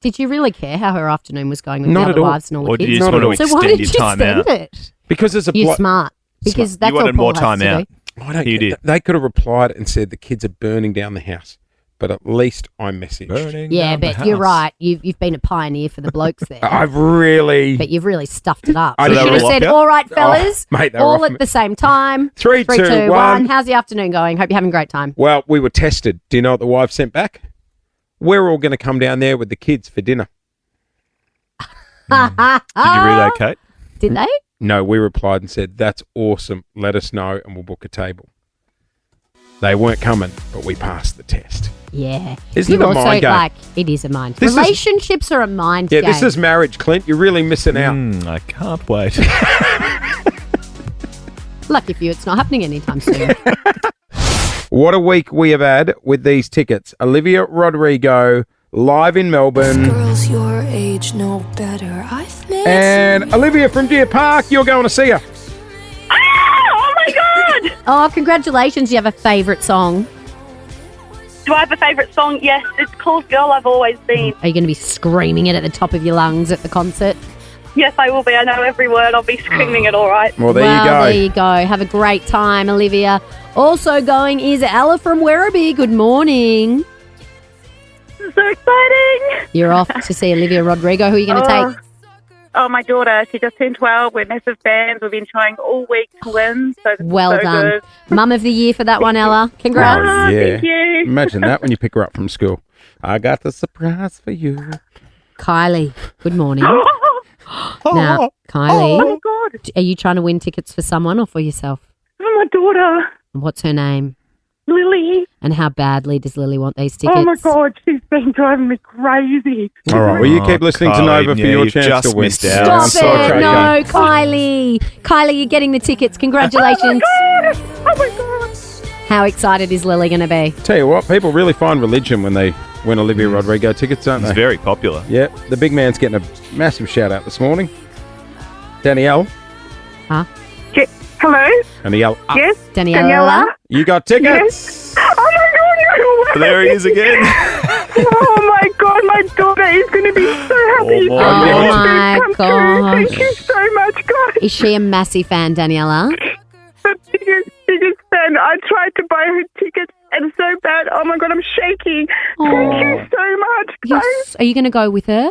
Did you really care how her afternoon was going with Not the at other all. wives and all Or the did kids? you just want to So why extend did your you time send out? it? Because there's a You're smart. Because that's You wanted what Paul more has time to out. do. I don't You get did. that. They could have replied and said the kids are burning down the house. But at least I messaged. Yeah, but you're right. You've been a pioneer for the blokes there. I've really... But you've really stuffed it up. I You know. should have said, all right, fellas, mate, they were all off at the same time. Three, two, one. How's the afternoon going? Hope you're having a great time. Well, we were tested. Do you know what the wife sent back? We're all going to come down there with the kids for dinner. Did you relocate? Did they? No, we replied and said, that's awesome. Let us know and we'll book a table. They weren't coming, but we passed the test. Yeah. Isn't You're it a mind also game? like, it is a mind. This is- Relationships are a mind Yeah, game. this is marriage, Clint. You're really missing out. I can't wait. Lucky for you, it's not happening anytime soon. What a week we have had with these tickets. Olivia Rodrigo live in Melbourne. Girls your age know better. I've met And Olivia from Deer Park, you're going to see her. Oh my God! Oh, congratulations. You have a favourite song. Do I have a favourite song? Yes, it's called Girl I've Always Been. Are you going to be screaming it at the top of your lungs at the concert? Yes, I will be. I know every word. I'll be screaming it all right. Well, there you go. There you go. Have a great time, Olivia. Also going is Ella from Werribee. Good morning. This is so exciting. You're off to see Olivia Rodrigo. Who are you going to take? Oh, my daughter. She just turned 12. We're massive fans. We've been trying all week to win. So this is Well so done. good. Mum of the year for that one, Ella. Congrats. Oh, yeah. Thank you. Imagine that when you pick her up from school. I got the surprise for you. Kylie, good morning. Now, Kylie, Oh, my God. are you trying to win tickets for someone or for yourself? Oh, my daughter. And what's her name? Lily. And how badly does Lily want these tickets? Oh, my God. She's been driving me crazy. All right. Well, you keep listening to Kylie, Nova for yeah, your you've chance just to win. missed out. Stop it. No, Kylie. Kylie, you're getting the tickets. Congratulations. Oh, my God. How excited is Lily going to be? Tell you what, people really find religion when they win Olivia Rodrigo tickets, don't they? It's very popular. Yeah, the big man's getting a massive shout out this morning. Danielle. Huh? Hello? Danielle. Yes? Daniela. You got tickets. Oh, my God. No. There he is again. Oh, my God. My daughter is going to be so happy. Oh, my Come gosh. true. Thank you so much, guys. Is she a massive fan, Daniela? The biggest fan. I tried to buy her tickets and so bad. Oh, my God. I'm shaking. Thank you so much, guys. Yes. Are you going to go with her?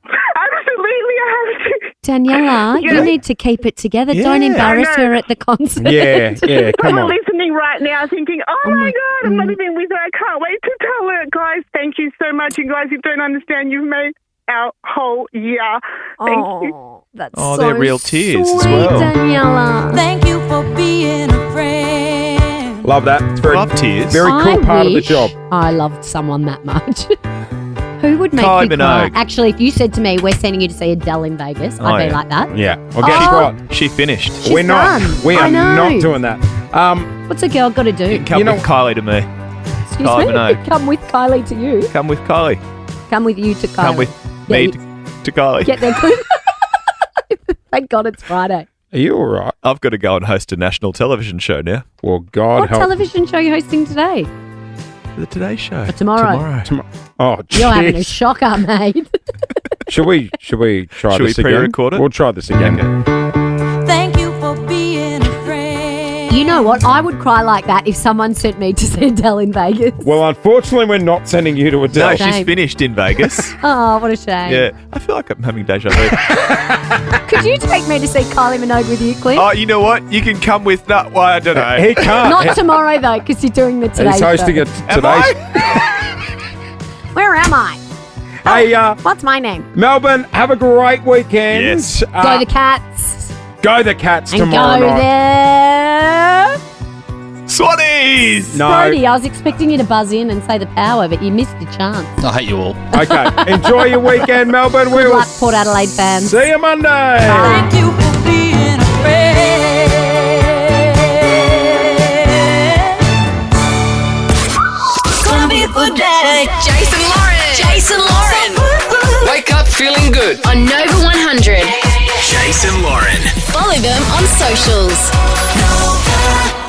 Absolutely. I have to. Daniela, you Yes. need to keep it together. Yeah. Don't embarrass I know. her at the concert. Yeah, come I'm on. listening right now thinking, oh my God, I'm not even with her. I can't wait to tell her. Guys, thank you so much. You guys, you don't understand. You've made our whole year. Thank you. That's Oh, so they're real tears as sweet, well. Daniela. Thank you for being a friend. Love that. It's very, Love tears. very cool I part of the wish job. I loved someone that much. Who would make Kylie you cry? Minogue. Actually, if you said to me, we're sending you to see Adele in Vegas, Oh, I'd be yeah. like that. Yeah. Well, guess what? She finished. She's We're not. done. We I are know. not doing that. What's a girl got to do? Come with Kylie to me. Excuse Kylie me? Minogue. Come with Kylie to you. Come with Kylie. Come with you to Kylie. Come with Yeah, me you- to Kylie. Get there quick. Thank God it's Friday. Are you all right? I've got to go and host a national television show now. Well, God What television show are you hosting today? The Today Show. Tomorrow. Oh, You're having a jeez. shocker, mate. Should we try Should we this again? pre-record it? We'll try this again. Thank you for being a friend. You know what? I would cry like that if someone sent me to see Adele in Vegas. Well, unfortunately, we're not sending you to Adele. No, she's Shame. finished in Vegas. Oh, what a shame. Yeah, I feel like I'm having deja vu. Could you take me to see Kylie Minogue with you, Clint? Oh, you know what? You can come with that. Well, I don't know. He can't. Not tomorrow, though, because you're doing the Today He's hosting Show. it Am today. Where am I? Hey, What's my name? Melbourne, have a great weekend. Yes. Go the Cats. Go the Cats And tomorrow go night. there. Swannies! No. Brody, I was expecting you to buzz in and say the power, but you missed your chance. I hate you all. Okay. Enjoy your weekend, Melbourne. Good luck, Port Adelaide fans. See you Monday. Thank you for being a friend. Gonna be a good day. Jason Lauren. Wake up feeling good. On Nova 100. Jason Lauren. Follow them on socials. Nova.